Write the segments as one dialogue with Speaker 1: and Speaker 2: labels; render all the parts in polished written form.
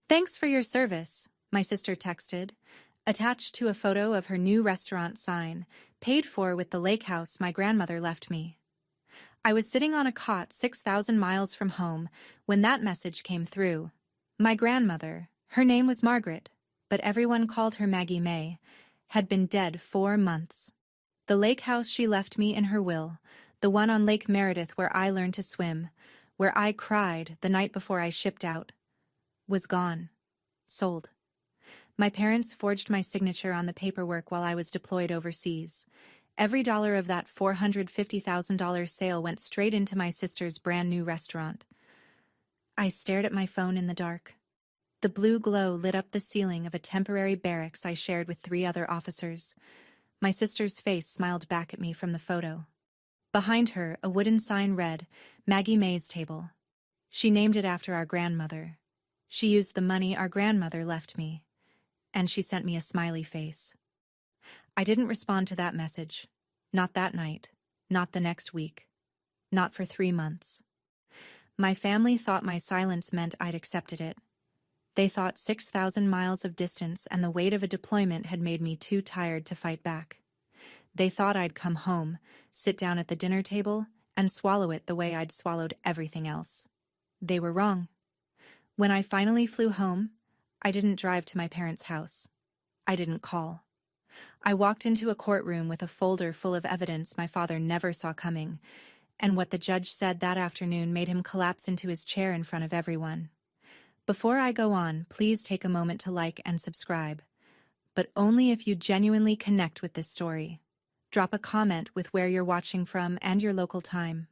Speaker 1: Thanks for your service, my sister texted, attached to a photo of her new restaurant sign, paid for with the Lakehouse my grandmother left me. I was sitting on a cot 6,000 miles from home when that message came through. My grandmother, her name was Margaret, but everyone called her Maggie May, had been dead 4 months. The lake house she left me in her will, the one on Lake Meredith where I learned to swim, where I cried the night before I shipped out, was gone. Sold. My parents forged my signature on the paperwork while I was deployed overseas. Every dollar of that $450,000 sale went straight into my sister's brand new restaurant. I stared at my phone in the dark. The blue glow lit up the ceiling of a temporary barracks I shared with 3 other officers. My sister's face smiled back at me from the photo. Behind her, a wooden sign read, Maggie May's Table. She named it after our grandmother. She used the money our grandmother left me. And she sent me a smiley face. I didn't respond to that message. Not that night. Not the next week. Not for 3 months. My family thought my silence meant I'd accepted it. They thought 6,000 miles of distance and the weight of a deployment had made me too tired to fight back. They thought I'd come home, sit down at the dinner table, and swallow it the way I'd swallowed everything else. They were wrong. When I finally flew home, I didn't drive to my parents' house. I didn't call. I walked into a courtroom with a folder full of evidence my father never saw coming, and what the judge said that afternoon made him collapse into his chair in front of everyone. Before I go on, please take a moment to like and subscribe, but only if you genuinely connect with this story. Drop a comment with where you're watching from and your local time.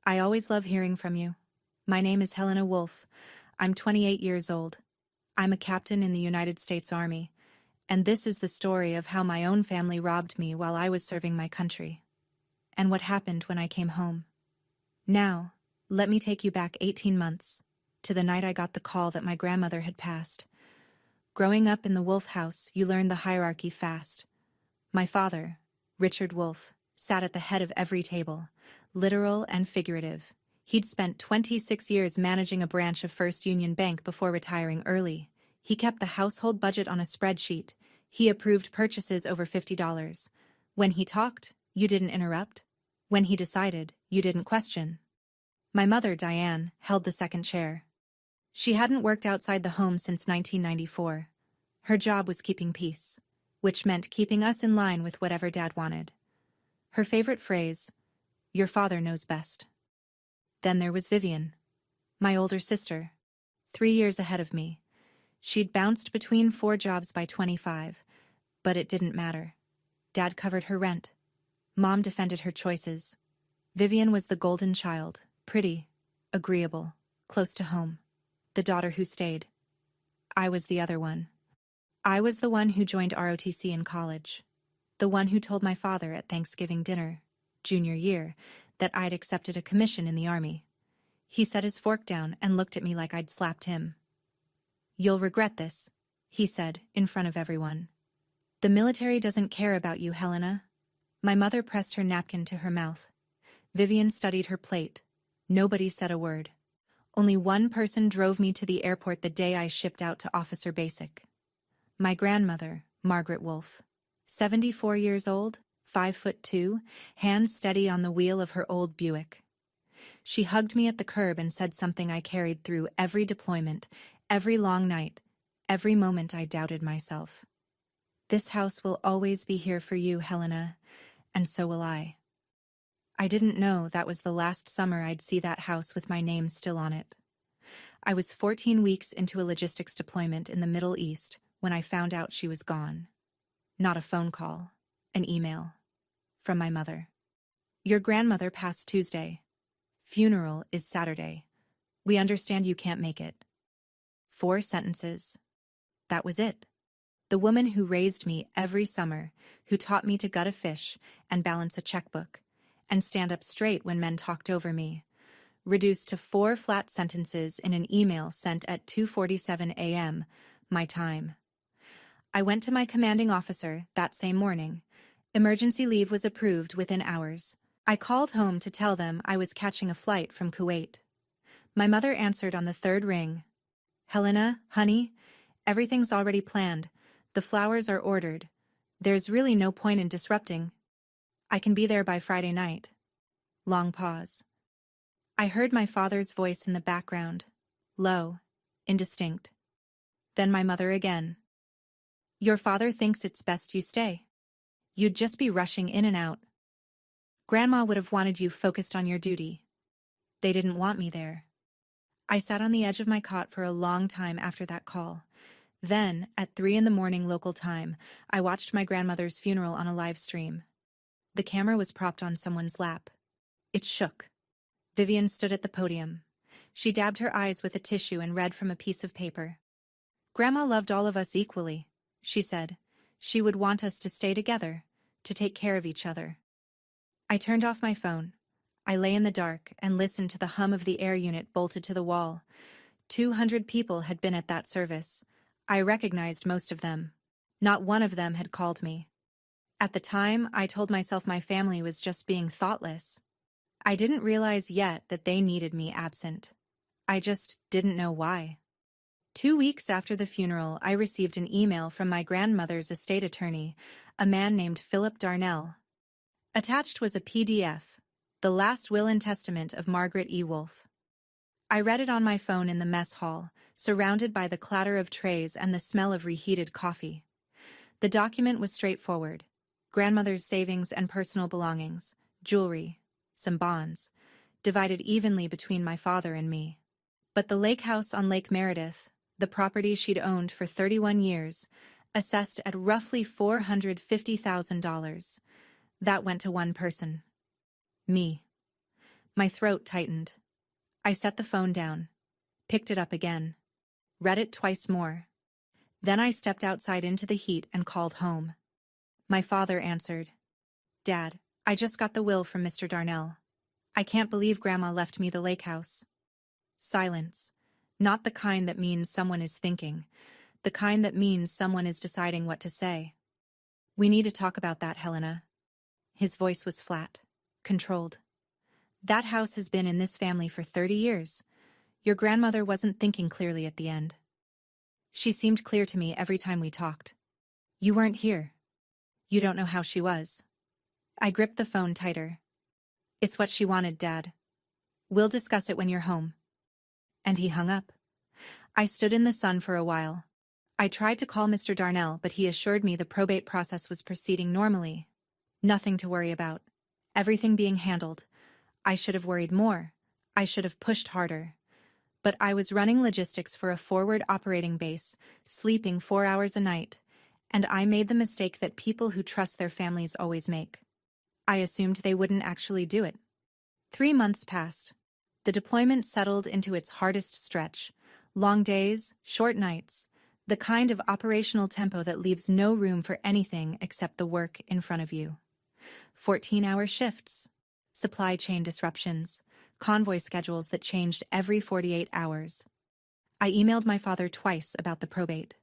Speaker 1: I always love hearing from you. My name is Helena Wolf. I'm 28 years old. I'm a captain in the United States Army, and this is the story of how my own family robbed me while I was serving my country, and what happened when I came home. Now, let me take you back 18 months, to the night I got the call that my grandmother had passed. Growing up in the Wolf house, you learn the hierarchy fast. My father, Richard Wolf, sat at the head of every table, literal and figurative. He'd spent 26 years managing a branch of First Union Bank before retiring early. He kept the household budget on a spreadsheet. He approved purchases over $50. When he talked, you didn't interrupt. When he decided, you didn't question. My mother, Diane, held the second chair. She hadn't worked outside the home since 1994. Her job was keeping peace, which meant keeping us in line with whatever Dad wanted. Her favorite phrase, "Your father knows best." Then there was Vivian, my older sister, 3 years ahead of me. She'd bounced between 4 jobs by 25, but it didn't matter. Dad covered her rent. Mom defended her choices. Vivian was the golden child, pretty, agreeable, close to home. The daughter who stayed. I was the other one. I was the one who joined ROTC in college. The one who told my father at Thanksgiving dinner, junior year, that I'd accepted a commission in the Army. He set his fork down and looked at me like I'd slapped him. "You'll regret this," he said, in front of everyone. "The military doesn't care about you, Helena." My mother pressed her napkin to her mouth. Vivian studied her plate. Nobody said a word. Only one person drove me to the airport the day I shipped out to Officer Basic. My grandmother, Margaret Wolf. 74 years old, 5'2", hands steady on the wheel of her old Buick. She hugged me at the curb and said something I carried through every deployment, every long night, every moment I doubted myself. "This house will always be here for you, Helena, and so will I." I didn't know that was the last summer I'd see that house with my name still on it. I was 14 weeks into a logistics deployment in the Middle East when I found out she was gone. Not a phone call, an email. From my mother. "Your grandmother passed Tuesday. Funeral is Saturday. We understand you can't make it." 4 sentences. That was it. The woman who raised me every summer, who taught me to gut a fish and balance a checkbook, and stand up straight when men talked over me, reduced to 4 flat sentences in an email sent at 2:47 a.m., my time. I went to my commanding officer that same morning. Emergency leave was approved within hours. I called home to tell them I was catching a flight from Kuwait. My mother answered on the 3rd ring. Helena, honey, everything's already planned. The flowers are ordered. There's really no point in disrupting. I can be there by Friday night. Long pause. I heard my father's voice in the background. Low, indistinct. Then my mother again. Your father thinks it's best you stay. You'd just be rushing in and out. Grandma would have wanted you focused on your duty. They didn't want me there. I sat on the edge of my cot for a long time after that call. Then, at 3 a.m. local time, I watched my grandmother's funeral on a live stream. The camera was propped on someone's lap. It shook. Vivian stood at the podium. She dabbed her eyes with a tissue and read from a piece of paper. Grandma loved all of us equally, she said. She would want us to stay together, to take care of each other. I turned off my phone. I lay in the dark and listened to the hum of the air unit bolted to the wall. 200 people had been at that service. I recognized most of them. Not one of them had called me. At the time, I told myself my family was just being thoughtless. I didn't realize yet that they needed me absent. I just didn't know why. 2 weeks after the funeral, I received an email from my grandmother's estate attorney, a man named Philip Darnell. Attached was a PDF, the last will and testament of Margaret E. Wolfe. I read it on my phone in the mess hall, surrounded by the clatter of trays and the smell of reheated coffee. The document was straightforward. Grandmother's savings and personal belongings, jewelry, some bonds, divided evenly between my father and me. But the Lakehouse on Lake Meredith, the property she'd owned for 31 years, assessed at roughly $450,000. That went to one person. Me. My throat tightened. I set the phone down, picked it up again, read it twice more. Then I stepped outside into the heat and called home. My father answered. Dad, I just got the will from Mr. Darnell. I can't believe Grandma left me the Lakehouse. Silence. Not the kind that means someone is thinking, the kind that means someone is deciding what to say. We need to talk about that, Helena. His voice was flat, controlled. That house has been in this family for 30 years. Your grandmother wasn't thinking clearly at the end. She seemed clear to me every time we talked. You weren't here. You don't know how she was. I gripped the phone tighter. It's what she wanted, Dad. We'll discuss it when you're home. And he hung up. I stood in the sun for a while. I tried to call Mr. Darnell, but he assured me the probate process was proceeding normally. Nothing to worry about. Everything being handled. I should have worried more. I should have pushed harder. But I was running logistics for a forward operating base, sleeping 4 hours a night, and I made the mistake that people who trust their families always make. I assumed they wouldn't actually do it. 3 months passed. The deployment settled into its hardest stretch. Long days, short nights, the kind of operational tempo that leaves no room for anything except the work in front of you. 14-hour shifts, supply chain disruptions, convoy schedules that changed every 48 hours. I emailed my father twice about the probate.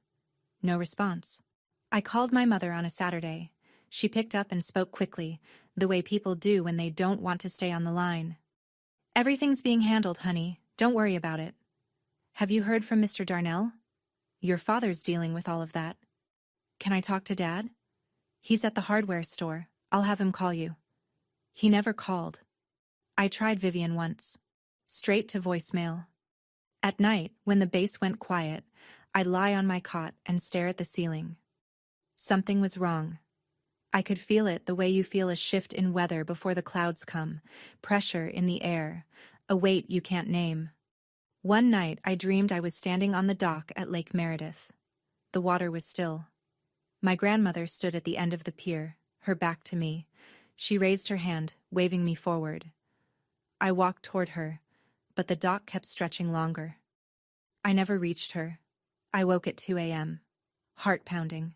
Speaker 1: No response. I called my mother on a Saturday. She picked up and spoke quickly, the way people do when they don't want to stay on the line. Everything's being handled, honey. Don't worry about it. Have you heard from Mr. Darnell? Your father's dealing with all of that. Can I talk to Dad? He's at the hardware store. I'll have him call you. He never called. I tried Vivian once. Straight to voicemail. At night, when the base went quiet, I'd lie on my cot and stare at the ceiling. Something was wrong. I could feel it the way you feel a shift in weather before the clouds come, pressure in the air, a weight you can't name. One night I dreamed I was standing on the dock at Lake Meredith. The water was still. My grandmother stood at the end of the pier, her back to me. She raised her hand, waving me forward. I walked toward her, but the dock kept stretching longer. I never reached her. I woke at 2 a.m., heart pounding.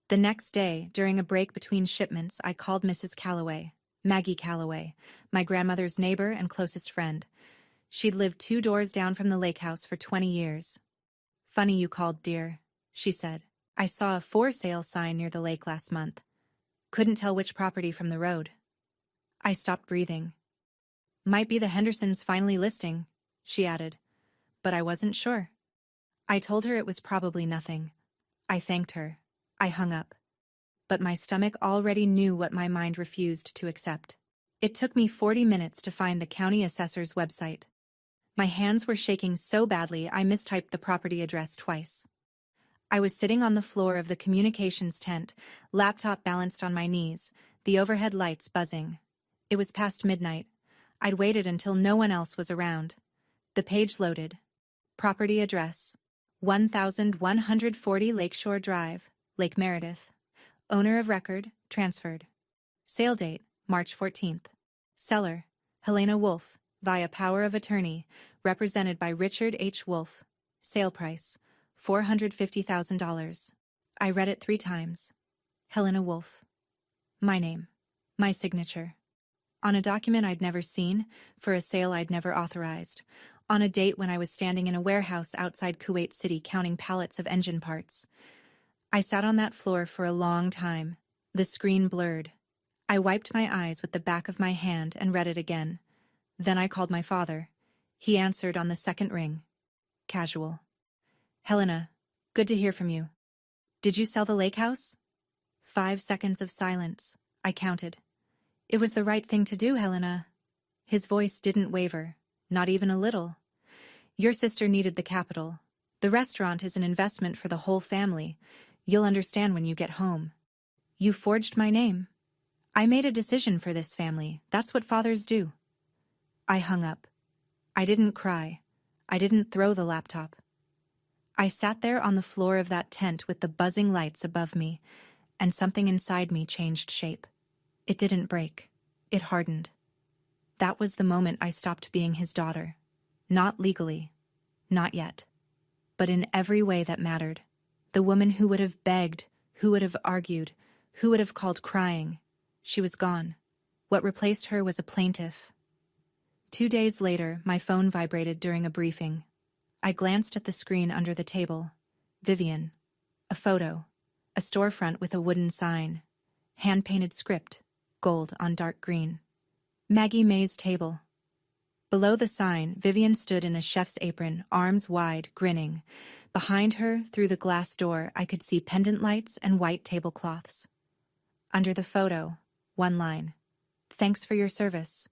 Speaker 1: The next day, during a break between shipments, I called Mrs. Calloway, Maggie Calloway, my grandmother's neighbor and closest friend. She'd lived 2 doors down from the Lakehouse for 20 years. Funny you called, dear, she said. I saw a for sale sign near the lake last month. Couldn't tell which property from the road. I stopped breathing. Might be the Hendersons finally listing, she added, but I wasn't sure. I told her it was probably nothing. I thanked her. I hung up. But my stomach already knew what my mind refused to accept. It took me 40 minutes to find the county assessor's website. My hands were shaking so badly I mistyped the property address twice. I was sitting on the floor of the communications tent, laptop balanced on my knees, the overhead lights buzzing. It was past midnight. I'd waited until no one else was around. The page loaded. Property address: 1140 Lakeshore Drive, Lake Meredith. Owner of record, transferred. Sale date, March 14th. Seller, Helena Wolf, via power of attorney, represented by Richard H. Wolf. Sale price, $450,000. I read it 3 times. Helena Wolf. My name. My signature. On a document I'd never seen, for a sale I'd never authorized. On a date when I was standing in a warehouse outside Kuwait City counting pallets of engine parts. I sat on that floor for a long time. The screen blurred. I wiped my eyes with the back of my hand and read it again. Then I called my father. He answered on the second ring. Casual. Helena, good to hear from you. Did you sell the Lakehouse? 5 seconds of silence. I counted. It was the right thing to do, Helena. His voice didn't waver, not even a little. Your sister needed the capital. The restaurant is an investment for the whole family. You'll understand when you get home. You forged my name. I made a decision for this family. That's what fathers do. I hung up. I didn't cry. I didn't throw the laptop. I sat there on the floor of that tent with the buzzing lights above me, and something inside me changed shape. It didn't break. It hardened. That was the moment I stopped being his daughter. Not legally. Not yet. But in every way that mattered. The woman who would have begged, who would have argued, who would have called crying. She was gone. What replaced her was a plaintiff. 2 days later, my phone vibrated during a briefing. I glanced at the screen under the table. Vivian. A photo. A storefront with a wooden sign. Hand-painted script. Gold on dark green. Maggie May's table. Below the sign, Vivian stood in a chef's apron, arms wide, grinning. Behind her, through the glass door, I could see pendant lights and white tablecloths. Under the photo, 1 line. Thanks for your service.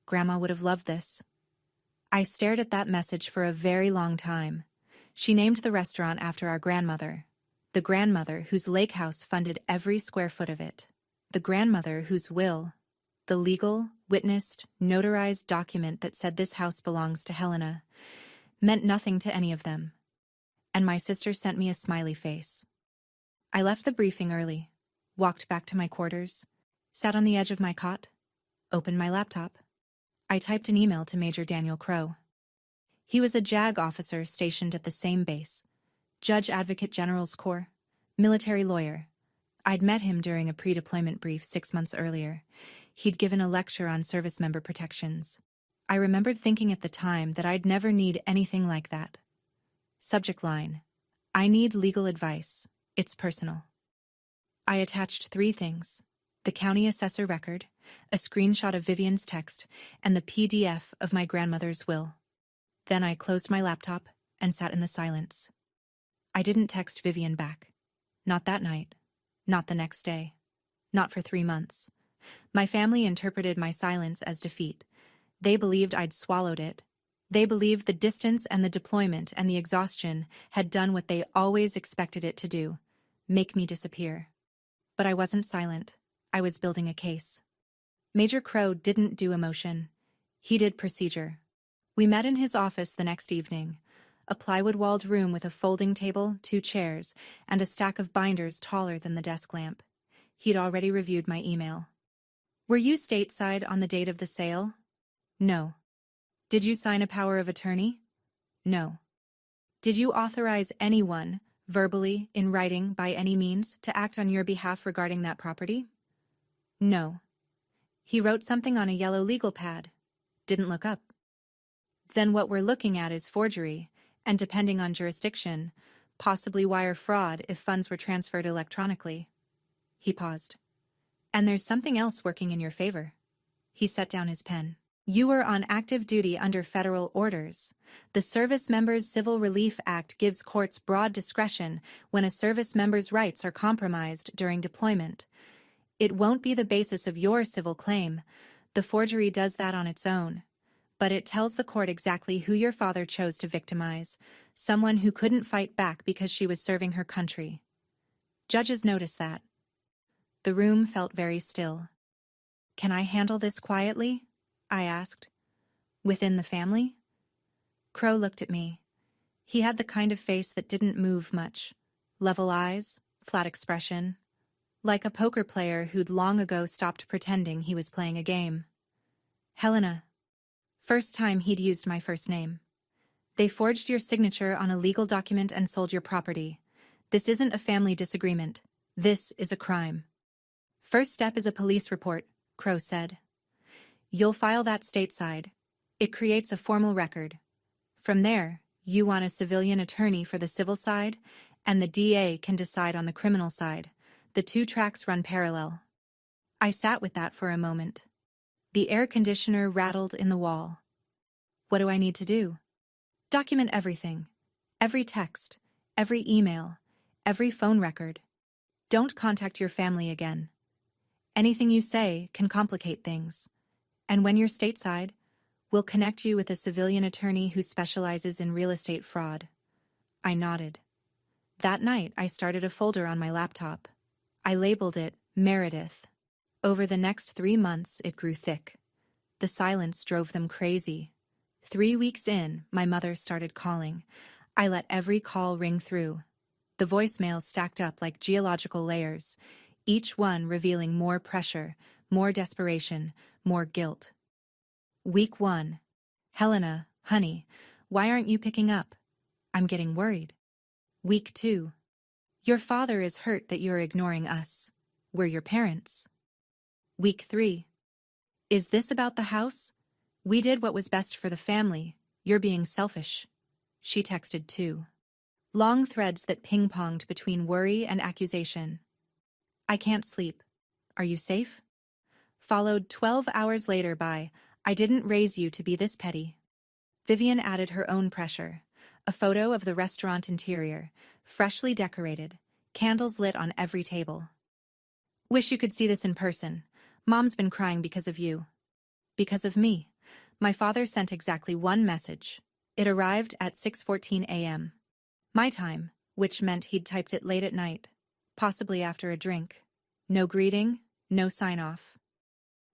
Speaker 1: Grandma would have loved this. I stared at that message for a very long time. She named the restaurant after our grandmother. The grandmother whose Lakehouse funded every square foot of it. The grandmother whose will, the legal, witnessed, notarized document that said this house belongs to Helena, meant nothing to any of them. And my sister sent me a smiley face. I left the briefing early, walked back to my quarters, sat on the edge of my cot, opened my laptop. I typed an email to Major Daniel Crow. He was a JAG officer stationed at the same base. Judge Advocate General's Corps, military lawyer. I'd met him during a pre-deployment brief 6 months earlier. He'd given a lecture on service member protections. I remembered thinking at the time that I'd never need anything like that. Subject line: I need legal advice. It's personal. I attached 3 things: the county assessor record, a screenshot of Vivian's text, and the PDF of my grandmother's will. Then I closed my laptop and sat in the silence. I didn't text Vivian back. Not that night. Not the next day. Not for 3 months. My family interpreted my silence as defeat. They believed I'd swallowed it. They believed the distance and the deployment and the exhaustion had done what they always expected it to do: make me disappear. But I wasn't silent. I was building a case. Major Crow didn't do emotion. He did procedure. We met in his office the next evening, a plywood-walled room with a folding table, 2 chairs, and a stack of binders taller than the desk lamp. He'd already reviewed my email. Were you stateside on the date of the sale? No. Did you sign a power of attorney? No. Did you authorize anyone, verbally, in writing, by any means, to act on your behalf regarding that property? No. He wrote something on a yellow legal pad. Didn't look up. Then what we're looking at is forgery, and depending on jurisdiction, possibly wire fraud if funds were transferred electronically. He paused. And there's something else working in your favor. He set down his pen. You were on active duty under federal orders. The Service Members Civil Relief Act gives courts broad discretion when a service member's rights are compromised during deployment. It won't be the basis of your civil claim. The forgery does that on its own. But it tells the court exactly who your father chose to victimize, someone who couldn't fight back because she was serving her country. Judges notice that. The room felt very still. Can I handle this quietly? I asked. Within the family? Crow looked at me. He had the kind of face that didn't move much. Level eyes, flat expression. Like a poker player who'd long ago stopped pretending he was playing a game. Helena. First time he'd used my first name. They forged your signature on a legal document and sold your property. This isn't a family disagreement. This is a crime. First step is a police report, Crow said. You'll file that stateside. It creates a formal record. From there, you want a civilian attorney for the civil side, and the DA can decide on the criminal side. The two tracks run parallel. I sat with that for a moment. The air conditioner rattled in the wall. What do I need to do? Document everything. Every text, every email, every phone record. Don't contact your family again. Anything you say can complicate things. And when you're stateside, we'll connect you with a civilian attorney who specializes in real estate fraud. I nodded. That night, I started a folder on my laptop. I labeled it Meredith. Over the next 3 months, it grew thick. The silence drove them crazy. 3 weeks in, my mother started calling. I let every call ring through. The voicemails stacked up like geological layers, each one revealing more pressure, more desperation, more guilt. Week 1. Helena, honey, why aren't you picking up? I'm getting worried. Week 2. Your father is hurt that you're ignoring us. We're your parents. Week 3. Is this about the house? We did what was best for the family. You're being selfish. She texted too. Long threads that ping-ponged between worry and accusation. I can't sleep. Are you safe? Followed 12 hours later by, I didn't raise you to be this petty. Vivian added her own pressure. A photo of the restaurant interior, freshly decorated, candles lit on every table. Wish you could see this in person. Mom's been crying because of you. Because of me. My father sent exactly one message. It arrived at 6:14 a.m. My time, which meant he'd typed it late at night, possibly after a drink. No greeting, no sign-off.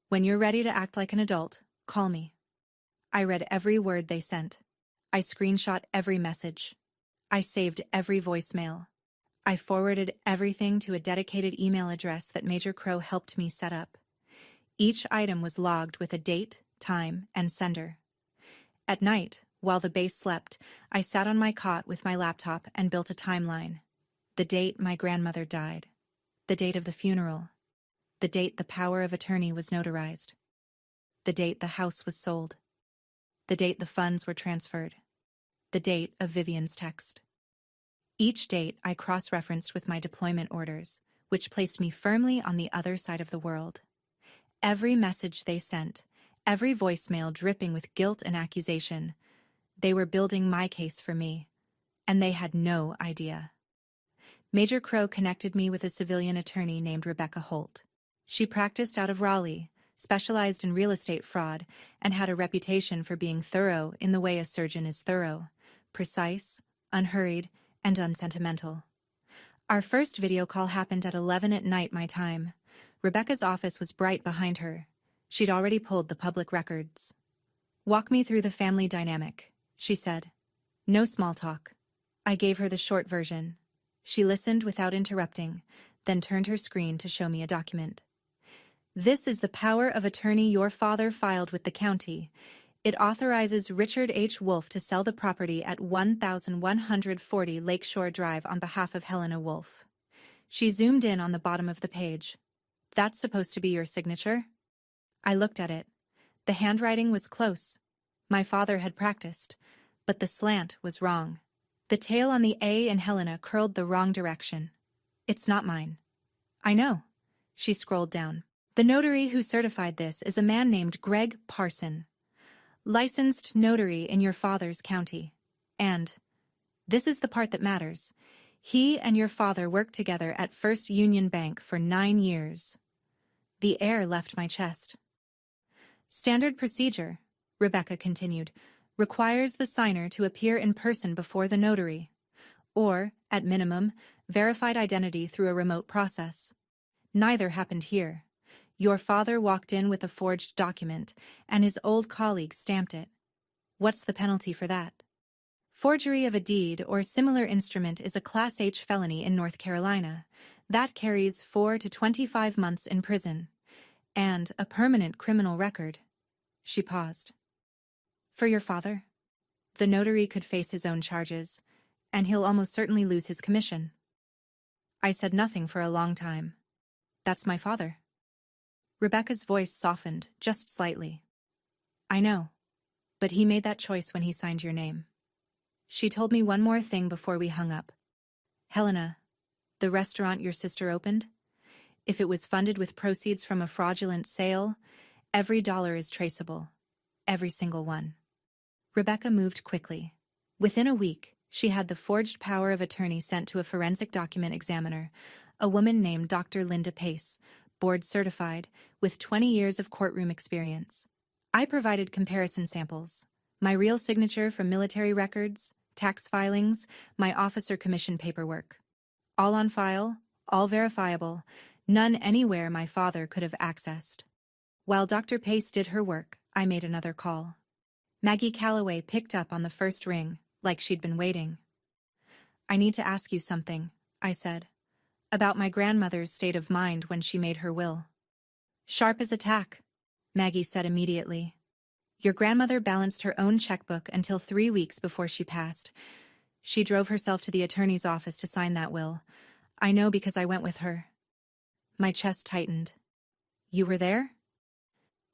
Speaker 1: When you're ready to act like an adult, call me. I read every word they sent. I screenshot every message. I saved every voicemail. I forwarded everything to a dedicated email address that Major Crow helped me set up. Each item was logged with a date, time, and sender. At night, while the base slept, I sat on my cot with my laptop and built a timeline. The date my grandmother died. The date of the funeral. The date the power of attorney was notarized. The date the house was sold. The date the funds were transferred. The date of Vivian's text. Each date I cross-referenced with my deployment orders, which placed me firmly on the other side of the world. Every message they sent, every voicemail dripping with guilt and accusation, they were building my case for me, and they had no idea. Major Crow connected me with a civilian attorney named Rebecca Holt. She practiced out of Raleigh, specialized in real estate fraud, and had a reputation for being thorough in the way a surgeon is thorough, precise, unhurried, and unsentimental. Our first video call happened at 11 at night my time. Rebecca's office was bright behind her. She'd already pulled the public records. Walk me through the family dynamic, she said. No small talk. I gave her the short version. She listened without interrupting, then turned her screen to show me a document. This is the power of attorney your father filed with the county. It authorizes Richard H. Wolfe to sell the property at 1140 Lakeshore Drive on behalf of Helena Wolfe. She zoomed in on the bottom of the page. That's supposed to be your signature? I looked at it. The handwriting was close. My father had practiced, but the slant was wrong. The tail on the A in Helena curled the wrong direction. It's not mine. I know. She scrolled down. The notary who certified this is a man named Greg Parson. Licensed notary in your father's county. And this is the part that matters. He and your father worked together at First Union Bank for 9 years. The air left my chest. Standard procedure, Rebecca continued, requires the signer to appear in person before the notary, or, at minimum, verified identity through a remote process. Neither happened here. Your father walked in with a forged document, and his old colleague stamped it. What's the penalty for that? Forgery of a deed or similar instrument is a Class H felony in North Carolina. That carries 4 to 25 months in prison. And a permanent criminal record. She paused. For your father? The notary could face his own charges, and he'll almost certainly lose his commission. I said nothing for a long time. That's my father. Rebecca's voice softened, just slightly. I know, but he made that choice when he signed your name. She told me one more thing before we hung up. Helena, the restaurant your sister opened? If it was funded with proceeds from a fraudulent sale, every dollar is traceable. Every single one. Rebecca moved quickly. Within a week, she had the forged power of attorney sent to a forensic document examiner, a woman named Dr. Linda Pace, board certified, with 20 years of courtroom experience. I provided comparison samples, my real signature from military records, tax filings, my officer commission paperwork. All on file, all verifiable, none anywhere my father could have accessed. While Dr. Pace did her work, I made another call. Maggie Calloway picked up on the first ring, like she'd been waiting. I need to ask you something, I said, about my grandmother's state of mind when she made her will. Sharp as a tack, Maggie said immediately. Your grandmother balanced her own checkbook until 3 weeks before she passed. She drove herself to the attorney's office to sign that will. I know because I went with her. My chest tightened. You were there?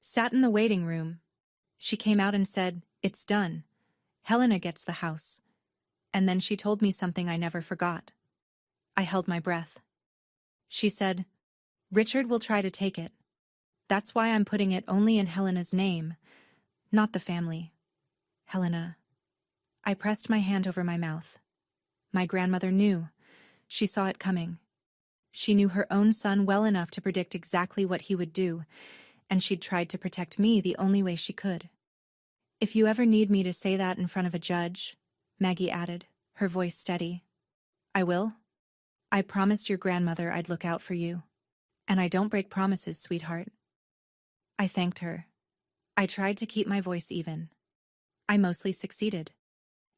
Speaker 1: Sat in the waiting room. She came out and said, "It's done. Helena gets the house." And then she told me something I never forgot. I held my breath. She said, "Richard will try to take it. That's why I'm putting it only in Helena's name, not the family." Helena. I pressed my hand over my mouth. My grandmother knew. She saw it coming. She knew her own son well enough to predict exactly what he would do, and she'd tried to protect me the only way she could. If you ever need me to say that in front of a judge, Maggie added, her voice steady, I will. I promised your grandmother I'd look out for you. And I don't break promises, sweetheart. I thanked her. I tried to keep my voice even. I mostly succeeded.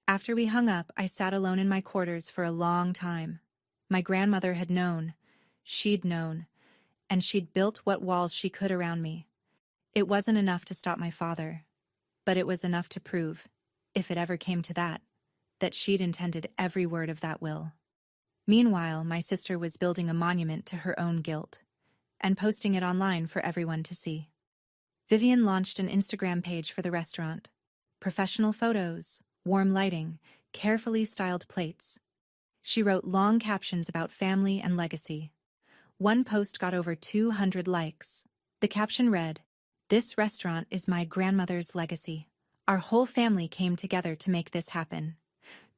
Speaker 1: After we hung up, I sat alone in my quarters for a long time. My grandmother had known. She'd known. And she'd built what walls she could around me. It wasn't enough to stop my father. But it was enough to prove, if it ever came to that she'd intended every word of that will. Meanwhile, my sister was building a monument to her own guilt and posting it online for everyone to see. Vivian launched an Instagram page for the restaurant. Professional photos, warm lighting, carefully styled plates. She wrote long captions about family and legacy. One post got over 200 likes. The caption read, "This restaurant is my grandmother's legacy. Our whole family came together to make this happen.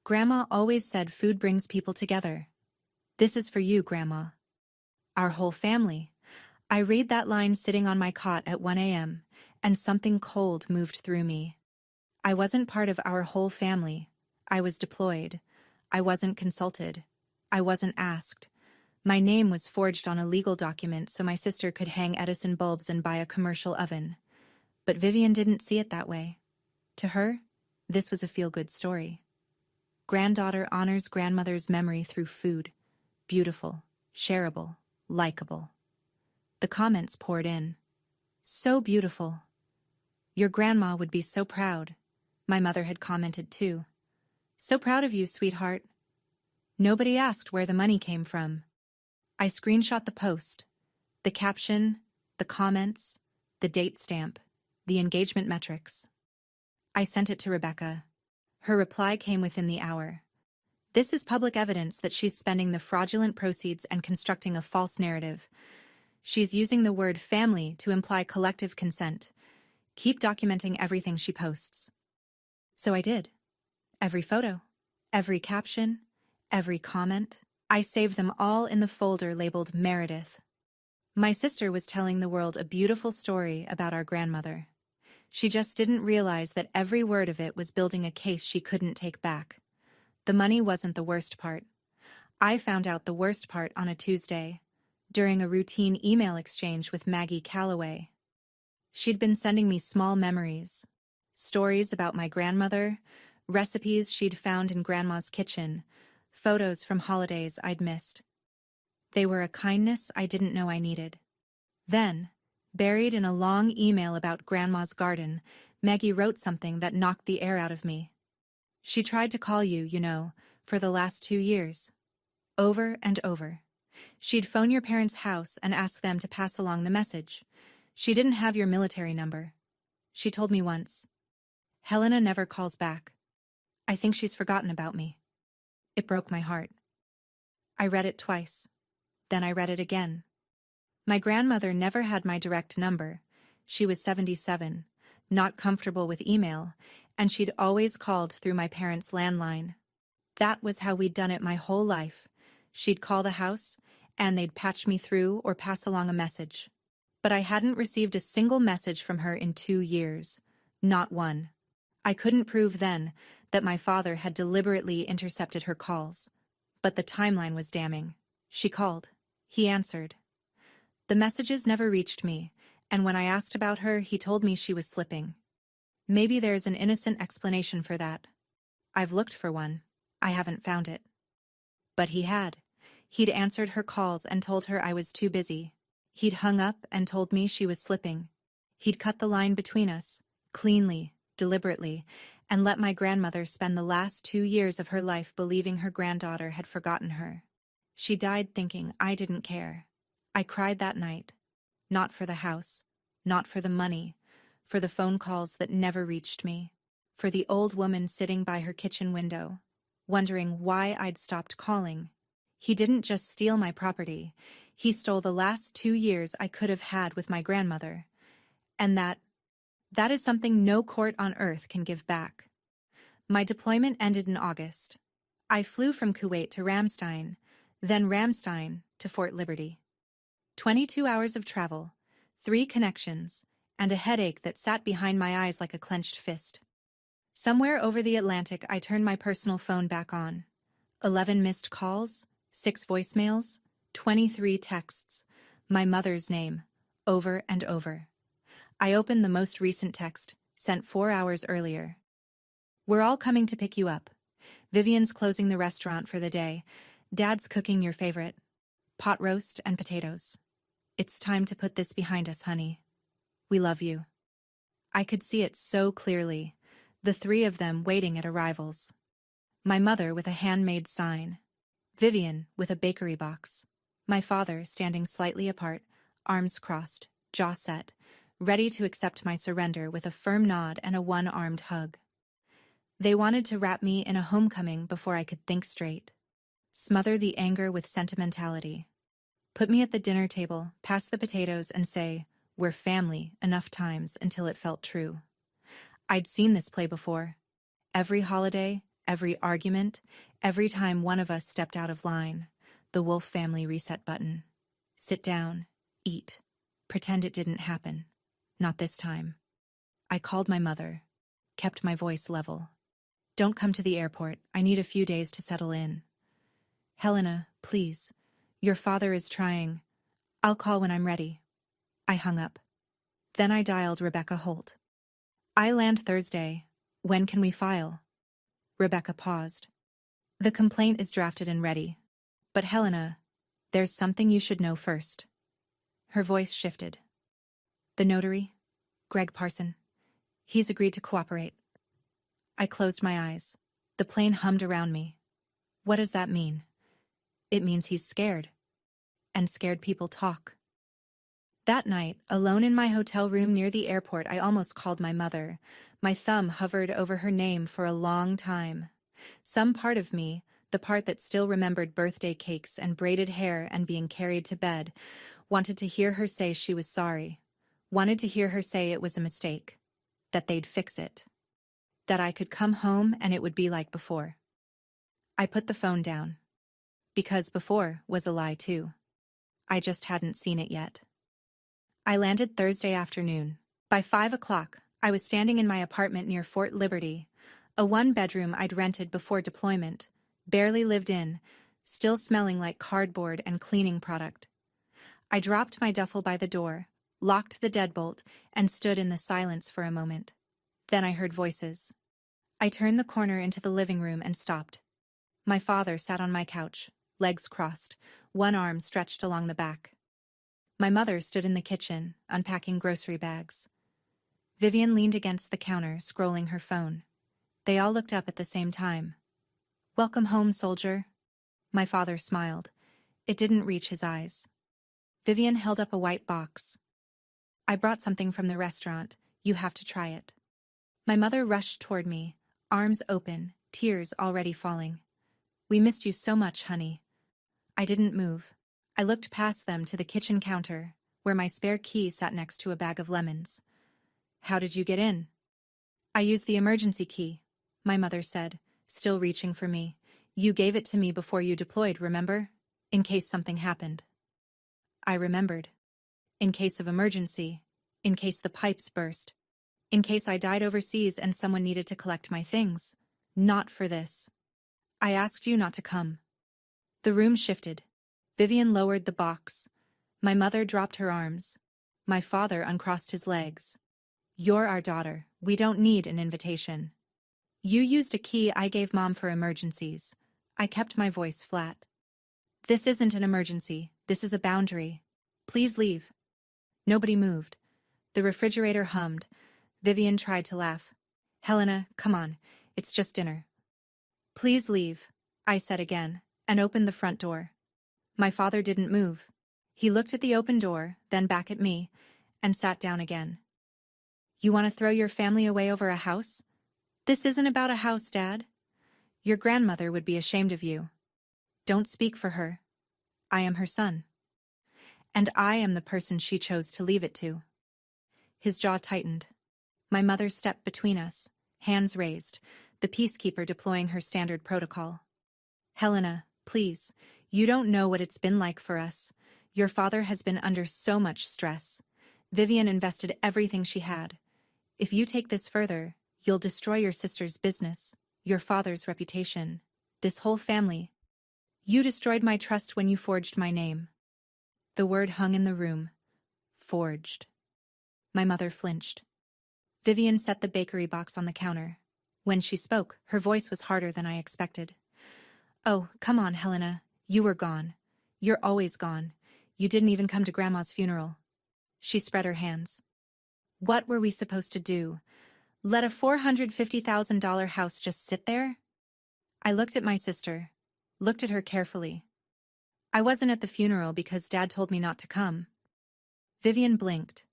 Speaker 1: Grandma always said food brings people together. This is for you, Grandma." Our whole family. I read that line sitting on my cot at 1 a.m., and something cold moved through me. I wasn't part of our whole family. I was deployed. I wasn't consulted. I wasn't asked. My name was forged on a legal document so my sister could hang Edison bulbs and buy a commercial oven. But Vivian didn't see it that way. To her, this was a feel-good story. Granddaughter honors grandmother's memory through food. Beautiful, shareable, likable. The comments poured in. So beautiful. Your grandma would be so proud. My mother had commented too. So proud of you, sweetheart. Nobody asked where the money came from. I screenshot the post. The caption, the comments, the date stamp, the engagement metrics. I sent it to Rebecca. Her reply came within the hour. This is public evidence that she's spending the fraudulent proceeds and constructing a false narrative. She's using the word family to imply collective consent. Keep documenting everything she posts. So I did. Every photo, every caption, every comment. I saved them all in the folder labeled Meredith. My sister was telling the world a beautiful story about our grandmother. She just didn't realize that every word of it was building a case she couldn't take back. The money wasn't the worst part. I found out the worst part on a Tuesday, during a routine email exchange with Maggie Calloway. She'd been sending me small memories, stories about my grandmother, recipes she'd found in Grandma's kitchen, photos from holidays I'd missed. They were a kindness I didn't know I needed. Then, buried in a long email about Grandma's garden, Maggie wrote something that knocked the air out of me. She tried to call you, for the last 2 years. Over and over. She'd phone your parents' house and ask them to pass along the message. She didn't have your military number. She told me once, "Helena never calls back. I think she's forgotten about me." It broke my heart. I read it twice. Then I read it again. My grandmother never had my direct number. She was 77, not comfortable with email, and she'd always called through my parents' landline. That was how we'd done it my whole life. She'd call the house, and they'd patch me through or pass along a message. But I hadn't received a single message from her in 2 years. Not one. I couldn't prove then that my father had deliberately intercepted her calls. But the timeline was damning. She called. He answered. The messages never reached me, and when I asked about her, he told me she was slipping. Maybe there's an innocent explanation for that. I've looked for one. I haven't found it. But he had. He'd answered her calls and told her I was too busy. He'd hung up and told me she was slipping. He'd cut the line between us, cleanly, deliberately, and let my grandmother spend the last 2 years of her life believing her granddaughter had forgotten her. She died thinking I didn't care. I cried that night. Not for the house, not for the money, for the phone calls that never reached me, for the old woman sitting by her kitchen window, wondering why I'd stopped calling. He didn't just steal my property. He stole the last 2 years I could have had with my grandmother. And that is something no court on earth can give back. My deployment ended in August. I flew from Kuwait to Ramstein, then Ramstein to Fort Liberty. 22 hours of travel, 3 connections, and a headache that sat behind my eyes like a clenched fist. Somewhere over the Atlantic, I turned my personal phone back on. 11 missed calls, 6 voicemails, 23 texts, my mother's name, over and over. I opened the most recent text, sent 4 hours earlier. We're all coming to pick you up. Vivian's closing the restaurant for the day. Dad's cooking your favorite, pot roast and potatoes. It's time to put this behind us, honey. We love you. I could see it so clearly, the 3 of them waiting at arrivals. My mother with a handmade sign, Vivian with a bakery box, my father standing slightly apart, arms crossed, jaw set, ready to accept my surrender with a firm nod and a one-armed hug. They wanted to wrap me in a homecoming before I could think straight. Smother the anger with sentimentality. Put me at the dinner table, pass the potatoes, and say, "We're family," enough times until it felt true. I'd seen this play before. Every holiday, every argument, every time one of us stepped out of line. The Wolf family reset button. Sit down, eat, pretend it didn't happen. Not this time. I called my mother, kept my voice level. "Don't come to the airport. I need a few days to settle in." "Helena, please. Your father is trying. I'll call when I'm ready." I hung up. Then I dialed Rebecca Holt. "I land Thursday. When can we file?" Rebecca paused. "The complaint is drafted and ready. But Helena, there's something you should know first." Her voice shifted. "The notary, Greg Parson. He's agreed to cooperate." I closed my eyes. The plane hummed around me. What does that mean? It means he's scared. And scared people talk. That night, alone in my hotel room near the airport, I almost called my mother. My thumb hovered over her name for a long time. Some part of me, the part that still remembered birthday cakes and braided hair and being carried to bed, wanted to hear her say she was sorry. Wanted to hear her say it was a mistake. that they'd fix it, that I could come home and it would be like before. I put the phone down. Because before was a lie too. I just hadn't seen it yet. I landed Thursday afternoon. By 5 o'clock, I was standing in my apartment near Fort Liberty, a one-bedroom I'd rented before deployment, barely lived in, still smelling like cardboard and cleaning product. I dropped my duffel by the door, locked the deadbolt, and stood in the silence for a moment. Then I heard voices. I turned the corner into the living room and stopped. My father sat on my couch, legs crossed, one arm stretched along the back. My mother stood in the kitchen, unpacking grocery bags. Vivian leaned against the counter, scrolling her phone. They all looked up at the same time. "Welcome home, soldier." My father smiled. It didn't reach his eyes. Vivian held up a white box. "I brought something from the restaurant. You have to try it." My mother rushed toward me, arms open, tears already falling. "We missed you so much, honey." I didn't move. I looked past them to the kitchen counter, where my spare key sat next to a bag of lemons. "How did you get in?" "I used the emergency key," my mother said, still reaching for me. "You gave it to me before you deployed, remember? In case something happened." I remembered. In case of emergency. In case the pipes burst. In case I died overseas and someone needed to collect my things. Not for this. "I asked you not to come." The room shifted. Vivian lowered the box. My mother dropped her arms. My father uncrossed his legs. "You're our daughter. We don't need an invitation." "You used a key I gave Mom for emergencies." I kept my voice flat. "This isn't an emergency. This is a boundary. Please leave." Nobody moved. The refrigerator hummed. Vivian tried to laugh. "Helena, come on. It's just dinner." "Please leave," I said again, and opened the front door. My father didn't move. He looked at the open door, then back at me, and sat down again. "You want to throw your family away over a house? This isn't about a house, Dad. Your grandmother would be ashamed of you. Don't speak for her. I am her son. And I am the person she chose to leave it to." His jaw tightened. My mother stepped between us, hands raised, the peacekeeper deploying her standard protocol. "Helena, please, you don't know what it's been like for us. Your father has been under so much stress. Vivian invested everything she had. If you take this further, you'll destroy your sister's business, your father's reputation, this whole family. You destroyed my trust when you forged my name." The word hung in the room. Forged. My mother flinched. Vivian set the bakery box on the counter. When she spoke, her voice was harder than I expected. "Oh, come on, Helena. You were gone. You're always gone. You didn't even come to Grandma's funeral." She spread her hands. "What were we supposed to do? Let a $450,000 house just sit there?" I looked at my sister, looked at her carefully. "I wasn't at the funeral because Dad told me not to come." Vivian blinked.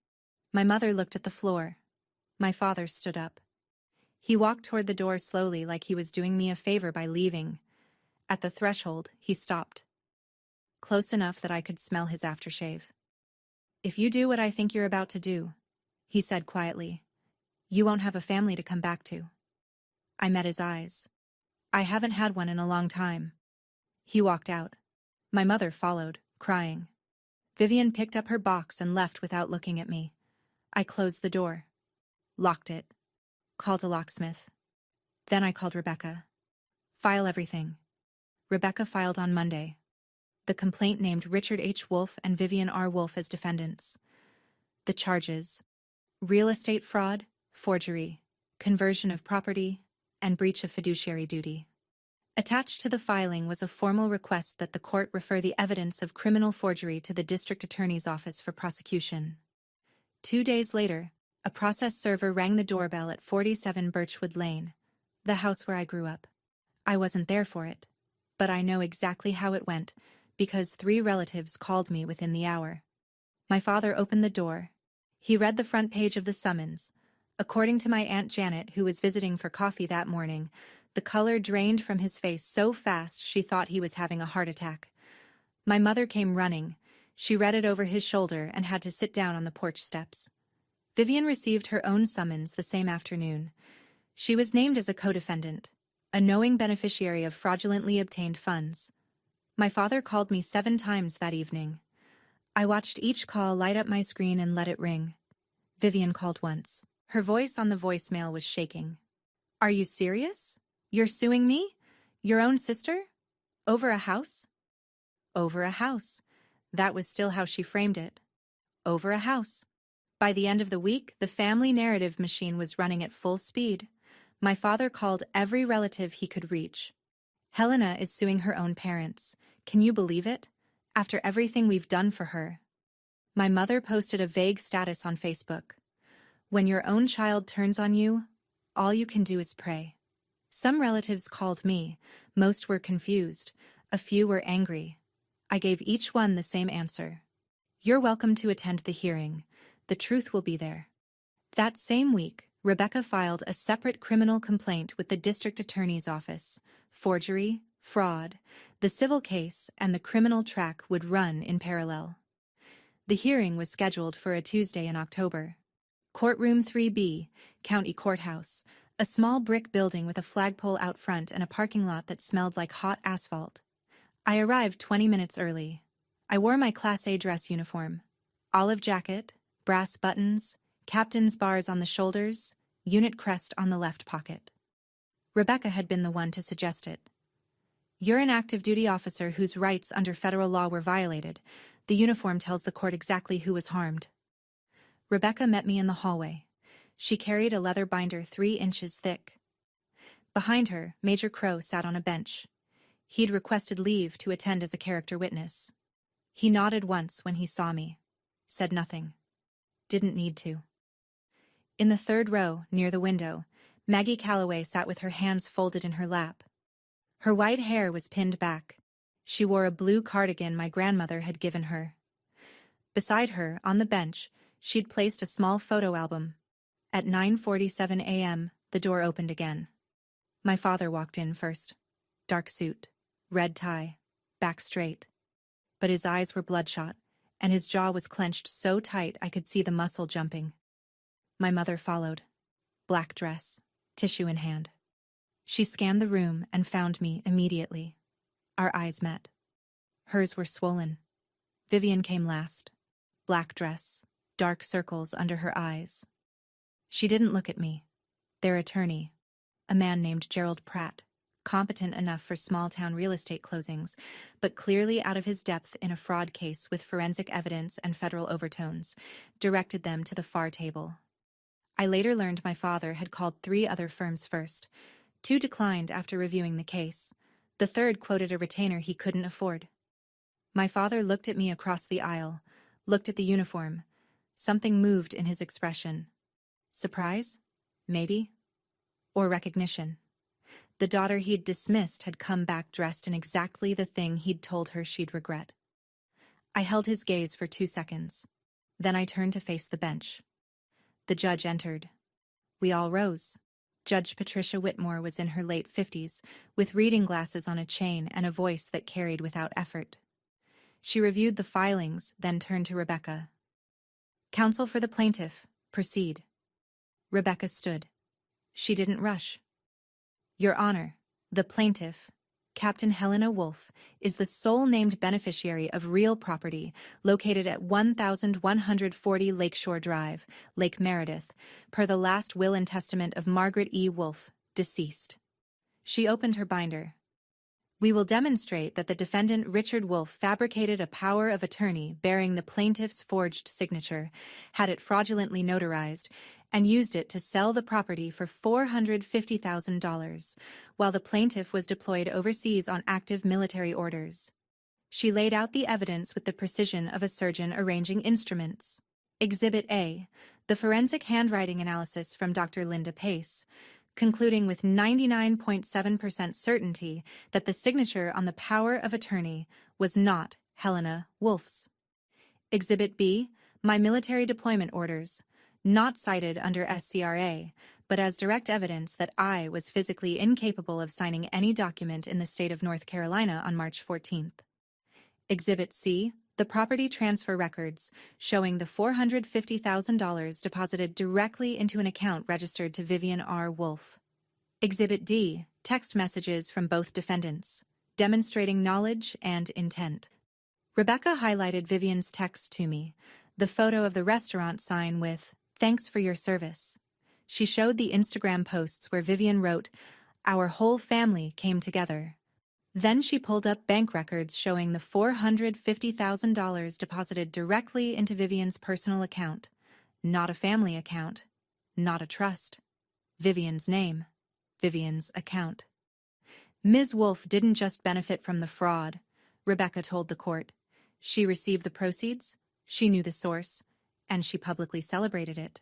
Speaker 1: My mother looked at the floor. My father stood up. He walked toward the door slowly, like he was doing me a favor by leaving. At the threshold, he stopped. Close enough that I could smell his aftershave. "If you do what I think you're about to do," he said quietly, "you won't have a family to come back to." I met his eyes. "I haven't had one in a long time." He walked out. My mother followed, crying. Vivian picked up her box and left without looking at me. I closed the door. Locked it. Called a locksmith. Then I called Rebecca. "File everything." Rebecca filed on Monday. The complaint named Richard H. Wolfe and Vivian R. Wolfe as defendants. The charges: real estate fraud, forgery, conversion of property, and breach of fiduciary duty. Attached to the filing was a formal request that the court refer the evidence of criminal forgery to the district attorney's office for prosecution. 2 days later, a process server rang the doorbell at 47 Birchwood Lane, the house where I grew up. I wasn't there for it, but I know exactly how it went because 3 relatives called me within the hour. My father opened the door. He read the front page of the summons. According to my Aunt Janet, who was visiting for coffee that morning, the color drained from his face so fast she thought he was having a heart attack. My mother came running. She read it over his shoulder and had to sit down on the porch steps. Vivian received her own summons the same afternoon. She was named as a co-defendant, a knowing beneficiary of fraudulently obtained funds. My father called me 7 times that evening. I watched each call light up my screen and let it ring. Vivian called once. Her voice on the voicemail was shaking. "Are you serious? You're suing me? Your own sister? Over a house?" Over a house. That was still how she framed it. Over a house. By the end of the week, the family narrative machine was running at full speed. My father called every relative he could reach. "Helena is suing her own parents. Can you believe it? After everything we've done for her." My mother posted a vague status on Facebook. "When your own child turns on you, all you can do is pray." Some relatives called me. Most were confused. A few were angry. I gave each one the same answer. "You're welcome to attend the hearing. The truth will be there." That same week, Rebecca filed a separate criminal complaint with the district attorney's office. Forgery, fraud, the civil case, and the criminal track would run in parallel. The hearing was scheduled for a Tuesday in October. Courtroom 3B, County Courthouse, a small brick building with a flagpole out front and a parking lot that smelled like hot asphalt. I arrived 20 minutes early. I wore my Class A dress uniform. Olive jacket, brass buttons, captain's bars on the shoulders, unit crest on the left pocket. Rebecca had been the one to suggest it. "You're an active duty officer whose rights under federal law were violated. The uniform tells the court exactly who was harmed." Rebecca met me in the hallway. She carried a leather binder 3 inches thick. Behind her, Major Crow sat on a bench. He'd requested leave to attend as a character witness. He nodded once when he saw me. Said nothing. Didn't need to. In the 3rd row, near the window, Maggie Calloway sat with her hands folded in her lap. Her white hair was pinned back. She wore a blue cardigan my grandmother had given her. Beside her, on the bench, she'd placed a small photo album. At 9:47 a.m., the door opened again. My father walked in first. Dark suit, red tie, back straight. But his eyes were bloodshot, and his jaw was clenched so tight I could see the muscle jumping. My mother followed. Black dress, tissue in hand. She scanned the room and found me immediately. Our eyes met. Hers were swollen. Vivian came last. Black dress, dark circles under her eyes. She didn't look at me. Their attorney, a man named Gerald Pratt, competent enough for small-town real estate closings, but clearly out of his depth in a fraud case with forensic evidence and federal overtones, directed them to the far table. I later learned my father had called 3 other firms first. 2 declined after reviewing the case. The 3rd quoted a retainer he couldn't afford. My father looked at me across the aisle, looked at the uniform. Something moved in his expression. Surprise? Maybe. Or recognition. The daughter he'd dismissed had come back dressed in exactly the thing he'd told her she'd regret. I held his gaze for 2 seconds. Then I turned to face the bench. The judge entered. We all rose. Judge Patricia Whitmore was in her late 50s, with reading glasses on a chain and a voice that carried without effort. She reviewed the filings, then turned to Rebecca. "Counsel for the plaintiff, proceed." Rebecca stood. She didn't rush. "Your Honor, the plaintiff, Captain Helena Wolfe, is the sole named beneficiary of real property located at 1140 Lakeshore Drive, Lake Meredith, per the last will and testament of Margaret E. Wolfe, deceased." She opened her binder. "We will demonstrate that the defendant Richard Wolfe fabricated a power of attorney bearing the plaintiff's forged signature, had it fraudulently notarized, and used it to sell the property for $450,000, while the plaintiff was deployed overseas on active military orders." She laid out the evidence with the precision of a surgeon arranging instruments. Exhibit A, the forensic handwriting analysis from Dr. Linda Pace, concluding with 99.7% certainty that the signature on the power of attorney was not Helena Wolfe's. Exhibit B, my military deployment orders, not cited under SCRA, but as direct evidence that I was physically incapable of signing any document in the state of North Carolina on March 14th. Exhibit C, The property transfer records showing the $450,000 deposited directly into an account registered to Vivian R. Wolf. Exhibit D, text messages from both defendants, demonstrating knowledge and intent. Rebecca highlighted Vivian's text to me, the photo of the restaurant sign with, "Thanks for your service." She showed the Instagram posts where Vivian wrote, "Our whole family came together." Then she pulled up bank records showing the $450,000 deposited directly into Vivian's personal account. Not a family account, not a trust. Vivian's name, Vivian's account. Ms. Wolf didn't just benefit from the fraud, Rebecca told the court. She received the proceeds, she knew the source, and she publicly celebrated it.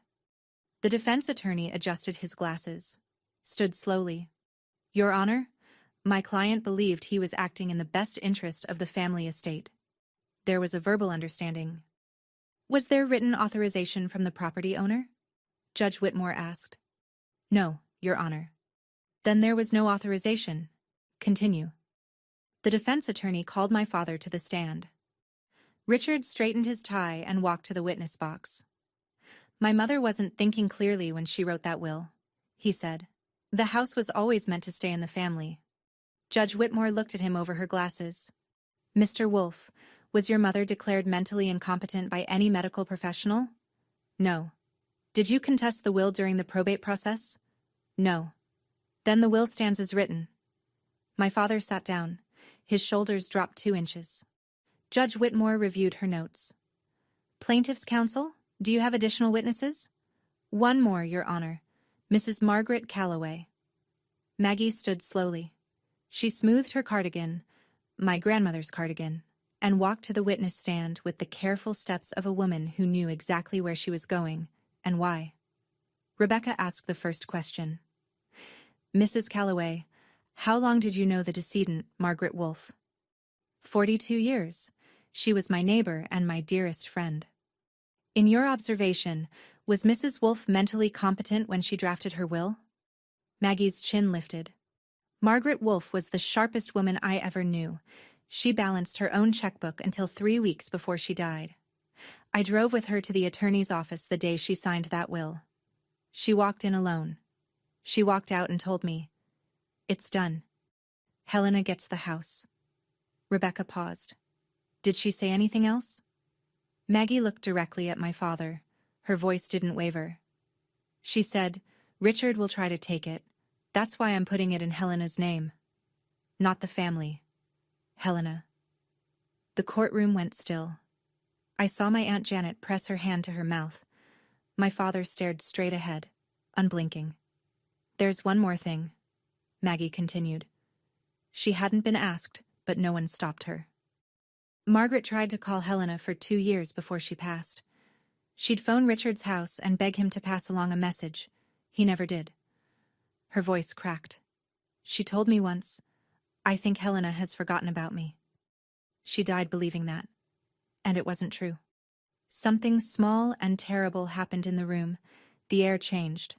Speaker 1: The defense attorney adjusted his glasses, stood slowly. "Your Honor, my client believed he was acting in the best interest of the family estate. There was a verbal understanding." "Was there written authorization from the property owner?" Judge Whitmore asked. "No, Your Honor." "Then there was no authorization. Continue." The defense attorney called my father to the stand. Richard straightened his tie and walked to the witness box. "My mother wasn't thinking clearly when she wrote that will," he said. "The house was always meant to stay in the family." Judge Whitmore looked at him over her glasses. "Mr. Wolf, was your mother declared mentally incompetent by any medical professional?" "No." "Did you contest the will during the probate process?" "No." "Then the will stands as written." My father sat down. His shoulders dropped 2 inches. Judge Whitmore reviewed her notes. "Plaintiff's counsel, do you have additional witnesses?" "One more, Your Honor. Mrs. Margaret Calloway." Maggie stood slowly. She smoothed her cardigan, my grandmother's cardigan, and walked to the witness stand with the careful steps of a woman who knew exactly where she was going and why. Rebecca asked the first question. "Mrs. Calloway, how long did you know the decedent, Margaret Wolf?" 42 years. She was my neighbor and my dearest friend." "In your observation, was Mrs. Wolf mentally competent when she drafted her will?" Maggie's chin lifted. "Margaret Wolf was the sharpest woman I ever knew. She balanced her own checkbook until 3 weeks before she died. I drove with her to the attorney's office the day she signed that will. She walked in alone. She walked out and told me, 'It's done. Helena gets the house.'" Rebecca paused. "Did she say anything else?" Maggie looked directly at my father. Her voice didn't waver. "She said, 'Richard will try to take it. That's why I'm putting it in Helena's name.' Not the family. Helena." The courtroom went still. I saw my Aunt Janet press her hand to her mouth. My father stared straight ahead, unblinking. "There's one more thing," Maggie continued. She hadn't been asked, but no one stopped her. "Margaret tried to call Helena for 2 years before she passed. She'd phone Richard's house and beg him to pass along a message. He never did." Her voice cracked. "She told me once, 'I think Helena has forgotten about me.' She died believing that. And it wasn't true." Something small and terrible happened in the room. The air changed.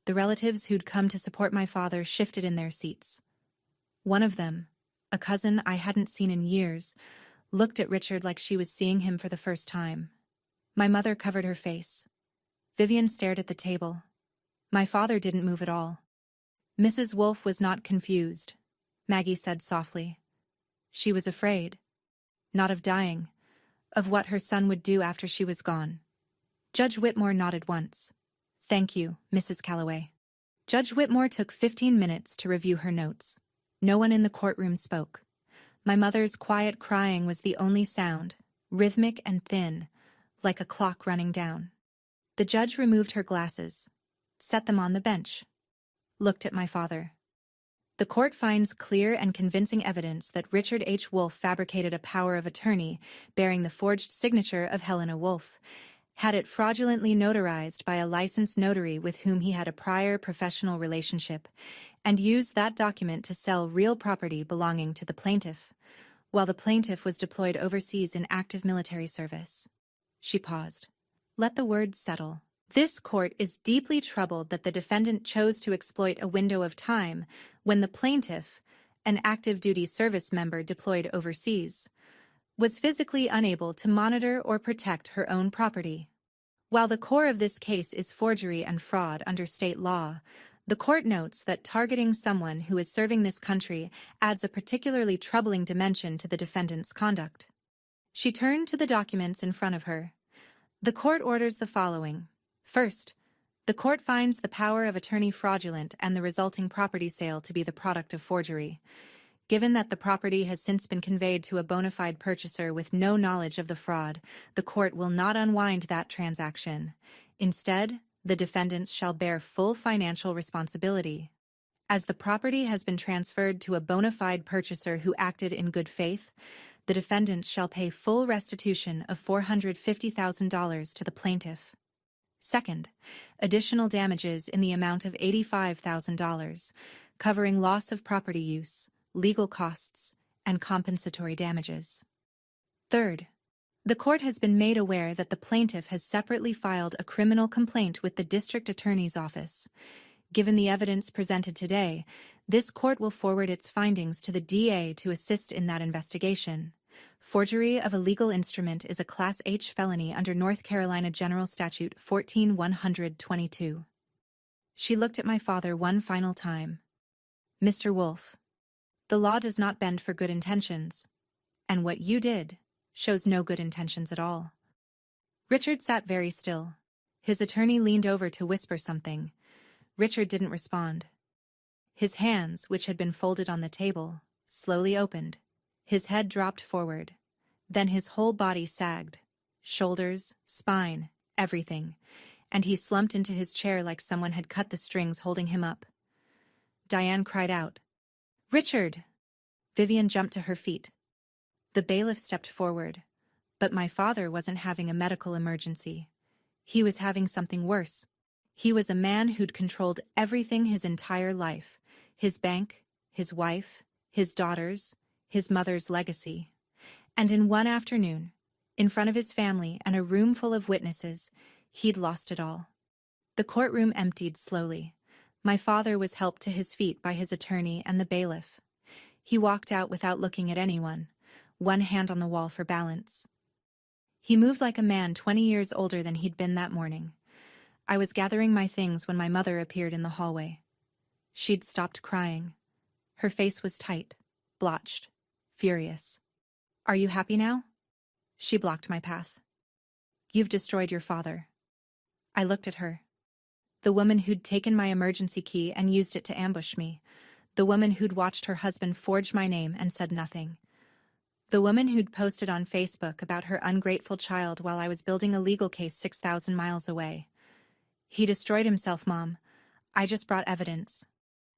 Speaker 1: The relatives who'd come to support my father shifted in their seats. One of them, a cousin I hadn't seen in years, looked at Richard like she was seeing him for the first time. My mother covered her face. Vivian stared at the table. My father didn't move at all. "Mrs. Wolf was not confused," Maggie said softly. "She was afraid. Not of dying, of what her son would do after she was gone." Judge Whitmore nodded once. "Thank you, Mrs. Calloway." Judge Whitmore took 15 minutes to review her notes. No one in the courtroom spoke. My mother's quiet crying was the only sound, rhythmic and thin, like a clock running down. The judge removed her glasses, set them on the bench, looked at my father. "The court finds clear and convincing evidence that Richard H. Wolf fabricated a power of attorney bearing the forged signature of Helena Wolf, had it fraudulently notarized by a licensed notary with whom he had a prior professional relationship, and used that document to sell real property belonging to the plaintiff, while the plaintiff was deployed overseas in active military service." She paused. "Let the words settle. This court is deeply troubled that the defendant chose to exploit a window of time when the plaintiff, an active duty service member deployed overseas, was physically unable to monitor or protect her own property. While the core of this case is forgery and fraud under state law, the court notes that targeting someone who is serving this country adds a particularly troubling dimension to the defendant's conduct. She turned to the documents in front of her. The court orders the following. First, the court finds the power of attorney fraudulent and the resulting property sale to be the product of forgery. Given that the property has since been conveyed to a bona fide purchaser with no knowledge of the fraud, the court will not unwind that transaction. Instead, the defendants shall bear full financial responsibility. As the property has been transferred to a bona fide purchaser who acted in good faith, the defendants shall pay full restitution of $450,000 to the plaintiff. Second, additional damages in the amount of $85,000, covering loss of property use, legal costs, and compensatory damages. Third, the court has been made aware that the plaintiff has separately filed a criminal complaint with the district attorney's office. Given the evidence presented today, this court will forward its findings to the DA to assist in that investigation. Forgery of a legal instrument is a Class H felony under North Carolina General Statute 14-122. She looked at my father one final time. Mr. Wolf, the law does not bend for good intentions, and what you did shows no good intentions at all. Richard sat very still. His attorney leaned over to whisper something. Richard didn't respond. His hands, which had been folded on the table, slowly opened. His head dropped forward. Then his whole body sagged. Shoulders, spine, everything. And he slumped into his chair like someone had cut the strings holding him up. Diane cried out, "Richard!" Vivian jumped to her feet. The bailiff stepped forward. But my father wasn't having a medical emergency. He was having something worse. He was a man who'd controlled everything his entire life. His bank, his wife, his daughters, his mother's legacy. And in one afternoon, in front of his family and a room full of witnesses, he'd lost it all. The courtroom emptied slowly. My father was helped to his feet by his attorney and the bailiff. He walked out without looking at anyone, one hand on the wall for balance. He moved like a man 20 years older than he'd been that morning. I was gathering my things when my mother appeared in the hallway. She'd stopped crying. Her face was tight, blotched, furious. "Are you happy now?" She blocked my path. "You've destroyed your father." I looked at her. The woman who'd taken my emergency key and used it to ambush me. The woman who'd watched her husband forge my name and said nothing. The woman who'd posted on Facebook about her ungrateful child while I was building a legal case 6,000 miles away. "He destroyed himself, Mom. I just brought evidence."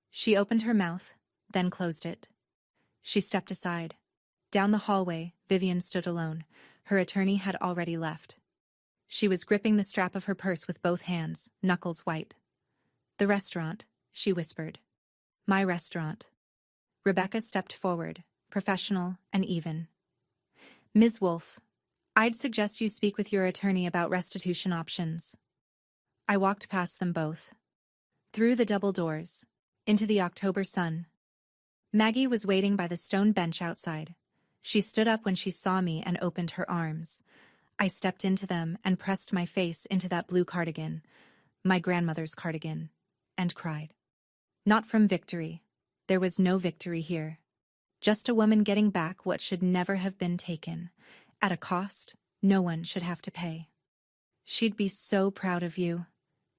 Speaker 1: She opened her mouth, then closed it. She stepped aside. Down the hallway, Vivian stood alone. Her attorney had already left. She was gripping the strap of her purse with both hands, knuckles white. "The restaurant," she whispered. "My restaurant." Rebecca stepped forward, professional and even. "Ms. Wolf, I'd suggest you speak with your attorney about restitution options." I walked past them both. Through the double doors, into the October sun. Maggie was waiting by the stone bench outside. She stood up when she saw me and opened her arms. I stepped into them and pressed my face into that blue cardigan, my grandmother's cardigan, and cried. Not from victory. There was no victory here. Just a woman getting back what should never have been taken, at a cost no one should have to pay. "She'd be so proud of you,"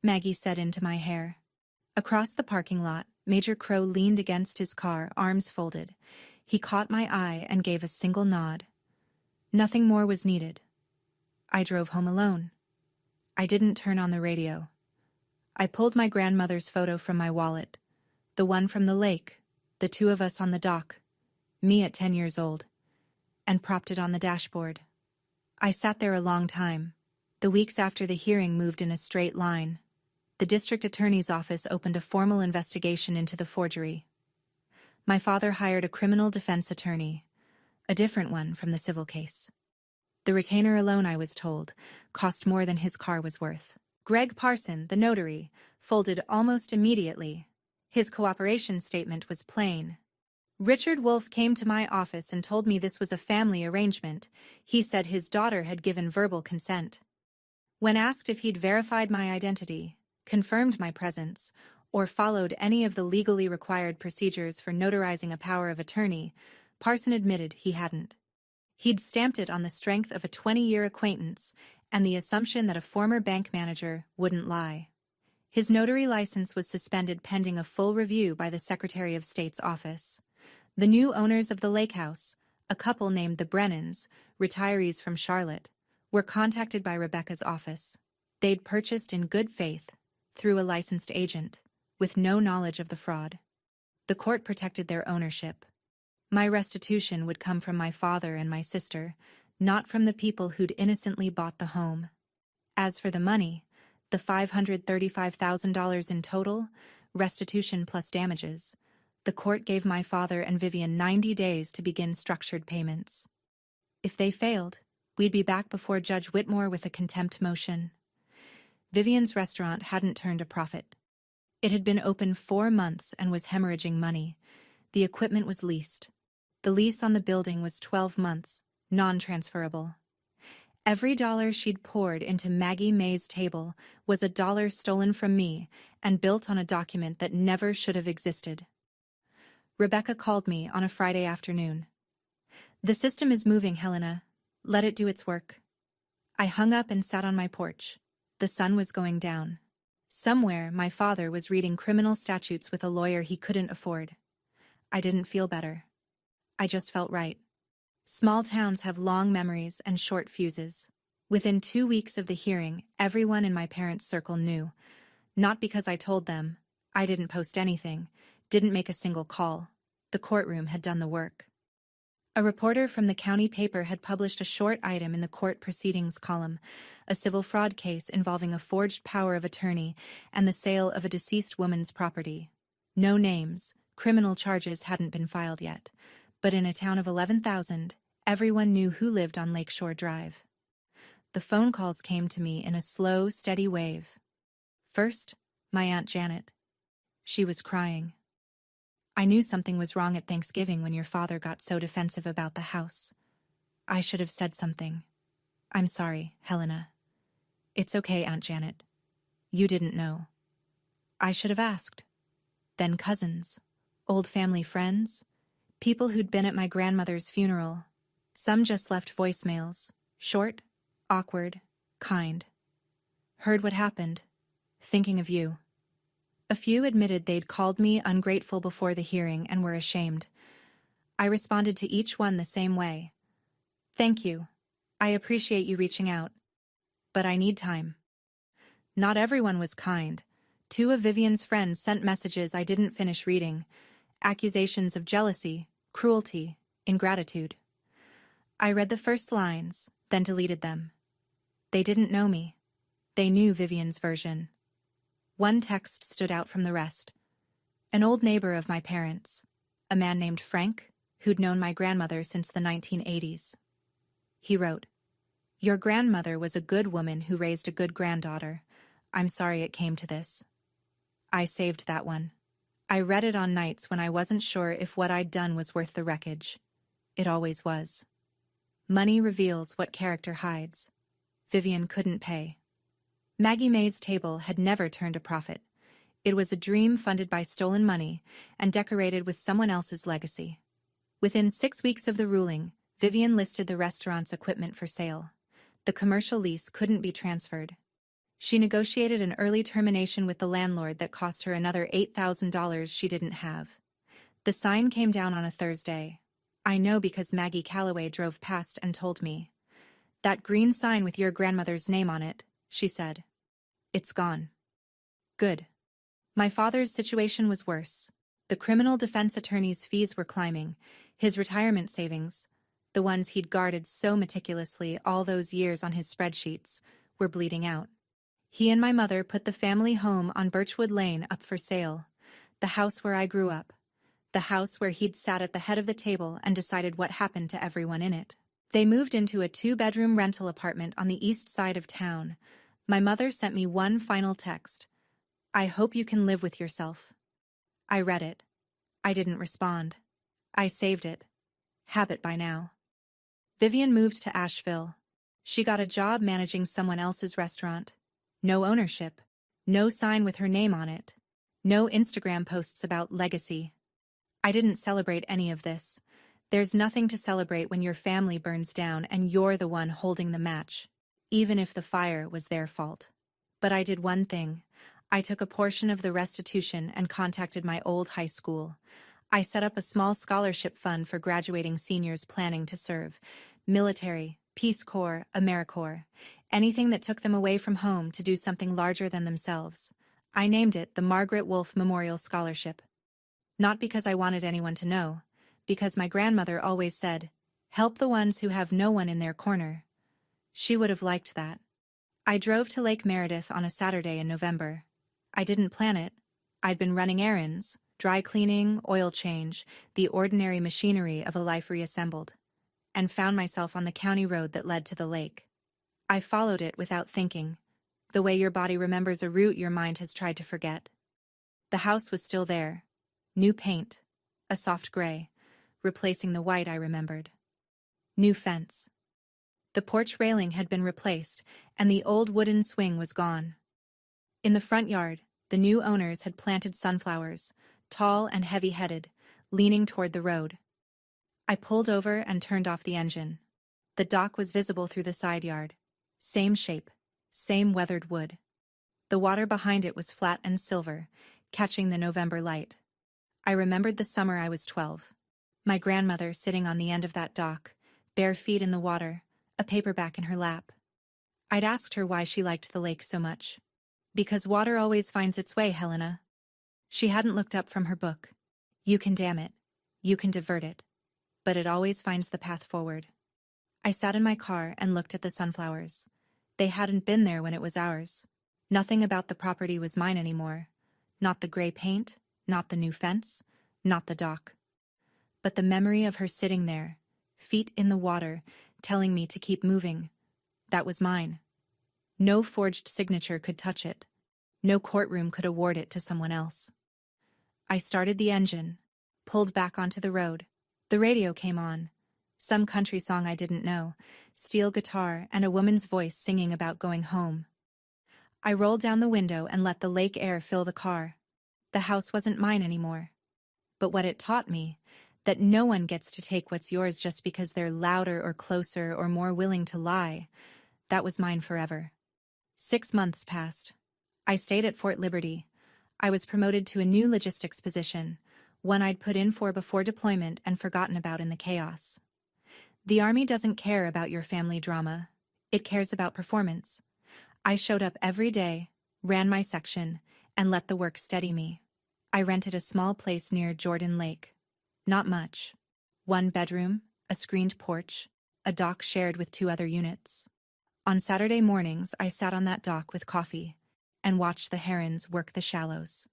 Speaker 1: Maggie said into my hair. Across the parking lot, Major Crow leaned against his car, arms folded. He caught my eye and gave a single nod. Nothing more was needed. I drove home alone. I didn't turn on the radio. I pulled my grandmother's photo from my wallet, the one from the lake, the two of us on the dock, me at 10 years old, and propped it on the dashboard. I sat there a long time. The weeks after the hearing moved in a straight line. The district attorney's office opened a formal investigation into the forgery. My father hired a criminal defense attorney, a different one from the civil case. The retainer alone, I was told, cost more than his car was worth. Greg Parson, the notary, folded almost immediately. His cooperation statement was plain. Richard Wolf came to my office and told me this was a family arrangement. He said his daughter had given verbal consent. When asked if he'd verified my identity, confirmed my presence, or followed any of the legally required procedures for notarizing a power of attorney, Parson admitted he hadn't. He'd stamped it on the strength of a 20-year acquaintance and the assumption that a former bank manager wouldn't lie. His notary license was suspended pending a full review by the Secretary of State's office. The new owners of the Lakehouse, a couple named the Brennans, retirees from Charlotte, were contacted by Rebecca's office. They'd purchased in good faith, through a licensed agent, with no knowledge of the fraud. The court protected their ownership. My restitution would come from my father and my sister, not from the people who'd innocently bought the home. As for the money, the $535,000 in total, restitution plus damages, the court gave my father and Vivian 90 days to begin structured payments. If they failed, we'd be back before Judge Whitmore with a contempt motion. Vivian's restaurant hadn't turned a profit. It had been open 4 months and was hemorrhaging money. The equipment was leased. The lease on the building was 12 months, non-transferable. Every dollar she'd poured into Maggie May's table was a dollar stolen from me and built on a document that never should have existed. Rebecca called me on a Friday afternoon. "The system is moving, Helena. Let it do its work." I hung up and sat on my porch. The sun was going down. Somewhere, my father was reading criminal statutes with a lawyer he couldn't afford. I didn't feel better. I just felt right. Small towns have long memories and short fuses. Within 2 weeks of the hearing, everyone in my parents' circle knew. Not because I told them. I didn't post anything, didn't make a single call. The courtroom had done the work. A reporter from the county paper had published a short item in the court proceedings column, a civil fraud case involving a forged power of attorney and the sale of a deceased woman's property. No names, criminal charges hadn't been filed yet, but in a town of 11,000, everyone knew who lived on Lakeshore Drive. The phone calls came to me in a slow, steady wave. First, my Aunt Janet. She was crying. "I knew something was wrong at Thanksgiving when your father got so defensive about the house. I should have said something. I'm sorry, Helena." "It's okay, Aunt Janet. You didn't know." "I should have asked." Then cousins, old family friends, people who'd been at my grandmother's funeral. Some just left voicemails, short, awkward, kind. "Heard what happened. Thinking of you." A few admitted they'd called me ungrateful before the hearing and were ashamed. I responded to each one the same way. "Thank you. I appreciate you reaching out. But I need time." Not everyone was kind. 2 of Vivian's friends sent messages I didn't finish reading, accusations of jealousy, cruelty, ingratitude. I read the first lines, then deleted them. They didn't know me. They knew Vivian's version. One text stood out from the rest. An old neighbor of my parents, a man named Frank, who'd known my grandmother since the 1980s. He wrote, "Your grandmother was a good woman who raised a good granddaughter. I'm sorry it came to this." I saved that one. I read it on nights when I wasn't sure if what I'd done was worth the wreckage. It always was. Money reveals what character hides. Vivian couldn't pay. Maggie May's table had never turned a profit. It was a dream funded by stolen money and decorated with someone else's legacy. Within 6 weeks of the ruling, Vivian listed the restaurant's equipment for sale. The commercial lease couldn't be transferred. She negotiated an early termination with the landlord that cost her another $8,000 she didn't have. The sign came down on a Thursday. I know because Maggie Calloway drove past and told me. "That green sign with your grandmother's name on it," she said. "It's gone." Good. My father's situation was worse. The criminal defense attorney's fees were climbing. His retirement savings, the ones he'd guarded so meticulously all those years on his spreadsheets, were bleeding out. He and my mother put the family home on Birchwood Lane up for sale, the house where I grew up, the house where he'd sat at the head of the table and decided what happened to everyone in it. They moved into a 2-bedroom rental apartment on the east side of town. My mother sent me one final text. "I hope you can live with yourself." I read it. I didn't respond. I saved it. Habit by now. Vivian moved to Asheville. She got a job managing someone else's restaurant. No ownership. No sign with her name on it. No Instagram posts about legacy. I didn't celebrate any of this. There's nothing to celebrate when your family burns down and you're the one holding the match, even if the fire was their fault. But I did one thing. I took a portion of the restitution and contacted my old high school. I set up a small scholarship fund for graduating seniors planning to serve. Military, Peace Corps, AmeriCorps. Anything that took them away from home to do something larger than themselves. I named it the Margaret Wolfe Memorial Scholarship. Not because I wanted anyone to know, because my grandmother always said, "Help the ones who have no one in their corner." She would have liked that. I drove to Lake Meredith on a Saturday in November. I didn't plan it. I'd been running errands, dry cleaning, oil change, the ordinary machinery of a life reassembled, and found myself on the county road that led to the lake. I followed it without thinking, the way your body remembers a route your mind has tried to forget. The house was still there. New paint, a soft gray, replacing the white I remembered. New fence. The porch railing had been replaced, and the old wooden swing was gone. In the front yard, the new owners had planted sunflowers, tall and heavy-headed, leaning toward the road. I pulled over and turned off the engine. The dock was visible through the side yard. Same shape, same weathered wood. The water behind it was flat and silver, catching the November light. I remembered the summer I was 12. My grandmother sitting on the end of that dock, bare feet in the water, a paperback in her lap. I'd asked her why she liked the lake so much. "Because water always finds its way, Helena." She hadn't looked up from her book. "You can dam it. You can divert it. But it always finds the path forward." I sat in my car and looked at the sunflowers. They hadn't been there when it was ours. Nothing about the property was mine anymore. Not the gray paint, not the new fence, not the dock. But the memory of her sitting there, feet in the water, telling me to keep moving, that was mine. No forged signature could touch it. No courtroom could award it to someone else. I started the engine, pulled back onto the road. The radio came on. Some country song I didn't know, steel guitar and a woman's voice singing about going home. I rolled down the window and let the lake air fill the car. The house wasn't mine anymore. But what it taught me, that no one gets to take what's yours just because they're louder or closer or more willing to lie, that was mine forever. 6 months passed. I stayed at Fort Liberty. I was promoted to a new logistics position, one I'd put in for before deployment and forgotten about in the chaos. The Army doesn't care about your family drama. It cares about performance. I showed up every day, ran my section, and let the work steady me. I rented a small place near Jordan Lake. Not much. 1 bedroom, a screened porch, a dock shared with 2 other units. On Saturday mornings, I sat on that dock with coffee and watched the herons work the shallows.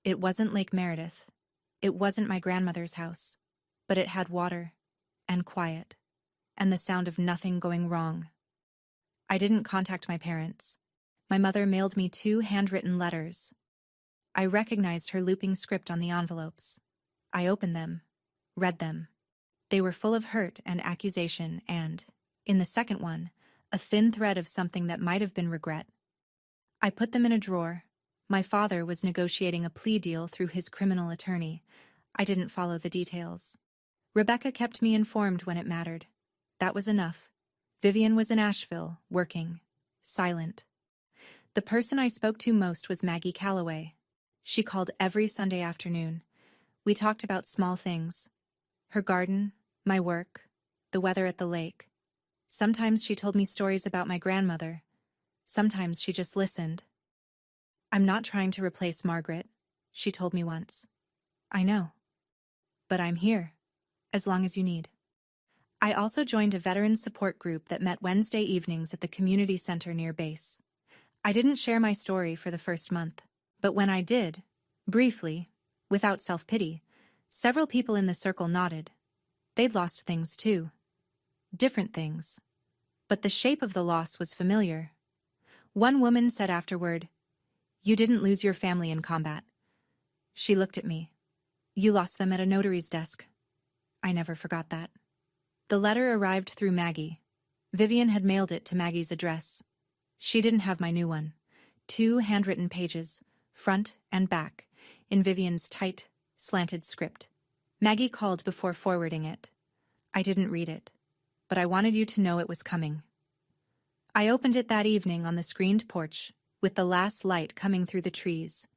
Speaker 1: It wasn't Lake Meredith. It wasn't my grandmother's house, but it had water and quiet and the sound of nothing going wrong. I didn't contact my parents. My mother mailed me 2 handwritten letters. I recognized her looping script on the envelopes. I opened them, read them. They were full of hurt and accusation and, in the second one, a thin thread of something that might have been regret. I put them in a drawer. My father was negotiating a plea deal through his criminal attorney. I didn't follow the details. Rebecca kept me informed when it mattered. That was enough. Vivian was in Asheville, working, silent. The person I spoke to most was Maggie Calloway. She called every Sunday afternoon. We talked about small things. Her garden, my work, the weather at the lake. Sometimes she told me stories about my grandmother. Sometimes she just listened. "I'm not trying to replace Margaret," she told me once. "I know. But I'm here, as long as you need." I also joined a veteran support group that met Wednesday evenings at the community center near base. I didn't share my story for the first month, but when I did, briefly, without self-pity, several people in the circle nodded. They'd lost things too. Different things. But the shape of the loss was familiar. One woman said afterward, "You didn't lose your family in combat." She looked at me. "You lost them at a notary's desk." I never forgot that. The letter arrived through Maggie. Vivian had mailed it to Maggie's address. She didn't have my new one. 2 handwritten pages, front and back, in Vivian's tight, slanted script. Maggie called before forwarding it. I didn't read it, but I wanted you to know it was coming. I opened it that evening on the screened porch, with the last light coming through the trees.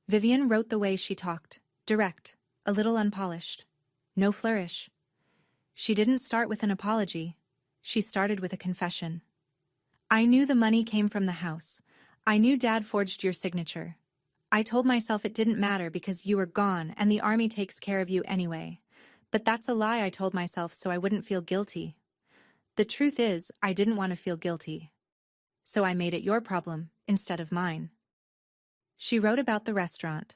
Speaker 1: Vivian wrote the way she talked, direct, a little unpolished. No flourish. She didn't start with an apology. She started with a confession. I knew the money came from the house. I knew Dad forged your signature. I told myself it didn't matter because you were gone and the army takes care of you anyway. But that's a lie I told myself so I wouldn't feel guilty. The truth is, I didn't want to feel guilty. So I made it your problem instead of mine. She wrote about the restaurant,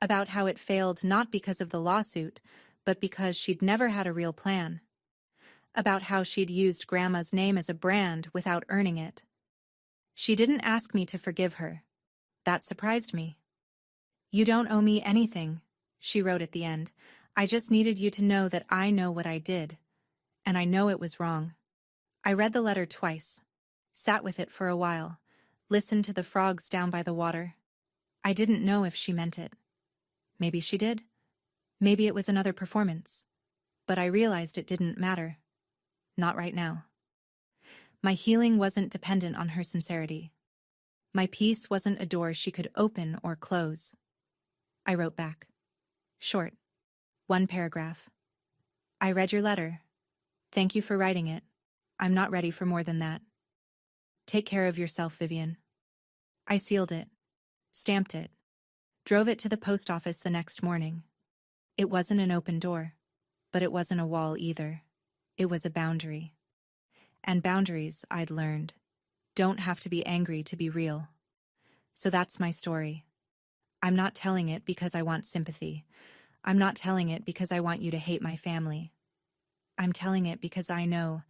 Speaker 1: about how it failed not because of the lawsuit, but because she'd never had a real plan. About how she'd used Grandma's name as a brand without earning it. She didn't ask me to forgive her. That surprised me. You don't owe me anything, she wrote at the end. I just needed you to know that I know what I did. And I know it was wrong. I read the letter twice, sat with it for a while, listened to the frogs down by the water. I didn't know if she meant it. Maybe she did. Maybe it was another performance. But I realized it didn't matter. Not right now. My healing wasn't dependent on her sincerity. My peace wasn't a door she could open or close. I wrote back. Short. 1 paragraph. I read your letter. Thank you for writing it. I'm not ready for more than that. Take care of yourself, Vivian. I sealed it, stamped it, drove it to the post office the next morning. It wasn't an open door, but it wasn't a wall either. It was a boundary. And boundaries, I'd learned, don't have to be angry to be real. So that's my story. I'm not telling it because I want sympathy. I'm not telling it because I want you to hate my family. I'm telling it because I know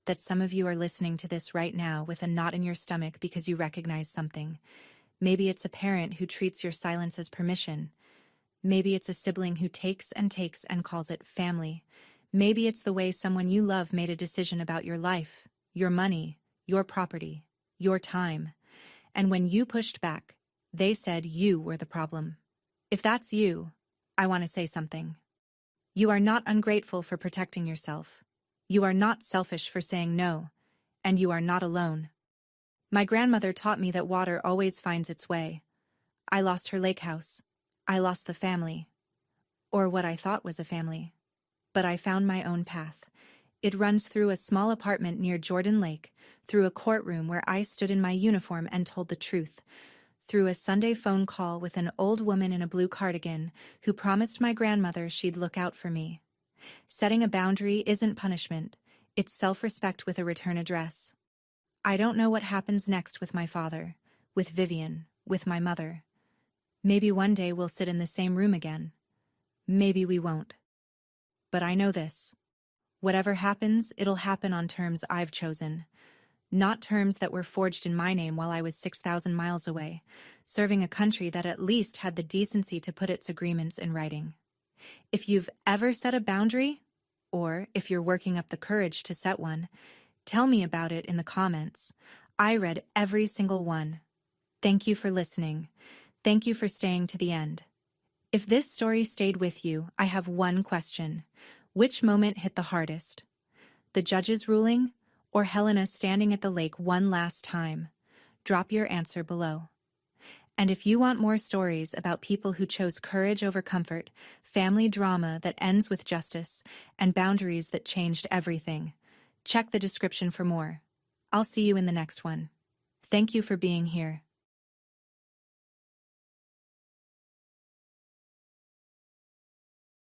Speaker 1: that some of you are listening to this right now with a knot in your stomach because you recognize something. Maybe it's a parent who treats your silence as permission. Maybe it's a sibling who takes and calls it family. Maybe it's the way someone you love made a decision about your life, your money, your property, your time. And when you pushed back, they said you were the problem. If that's you, I want to say something. You are not ungrateful for protecting yourself. You are not selfish for saying no. And you are not alone. My grandmother taught me that water always finds its way. I lost her lake house. I lost the family. Or what I thought was a family. But I found my own path. It runs through a small apartment near Jordan Lake, through a courtroom where I stood in my uniform and told the truth, through a Sunday phone call with an old woman in a blue cardigan who promised my grandmother she'd look out for me. Setting a boundary isn't punishment, it's self-respect with a return address. I don't know what happens next with my father, with Vivian, with my mother. Maybe one day we'll sit in the same room again. Maybe we won't. But I know this. Whatever happens, it'll happen on terms I've chosen. Not terms that were forged in my name while I was 6,000 miles away, serving a country that at least had the decency to put its agreements in writing. If you've ever set a boundary, or if you're working up the courage to set one, tell me about it in the comments. I read every single one. Thank you for listening. Thank you for staying to the end. If this story stayed with you, I have one question. Which moment hit the hardest? The judge's ruling, or Helena standing at the lake one last time? Drop your answer below. And if you want more stories about people who chose courage over comfort, family drama that ends with justice, and boundaries that changed everything, check the description for more. I'll see you in the next one. Thank you for being here.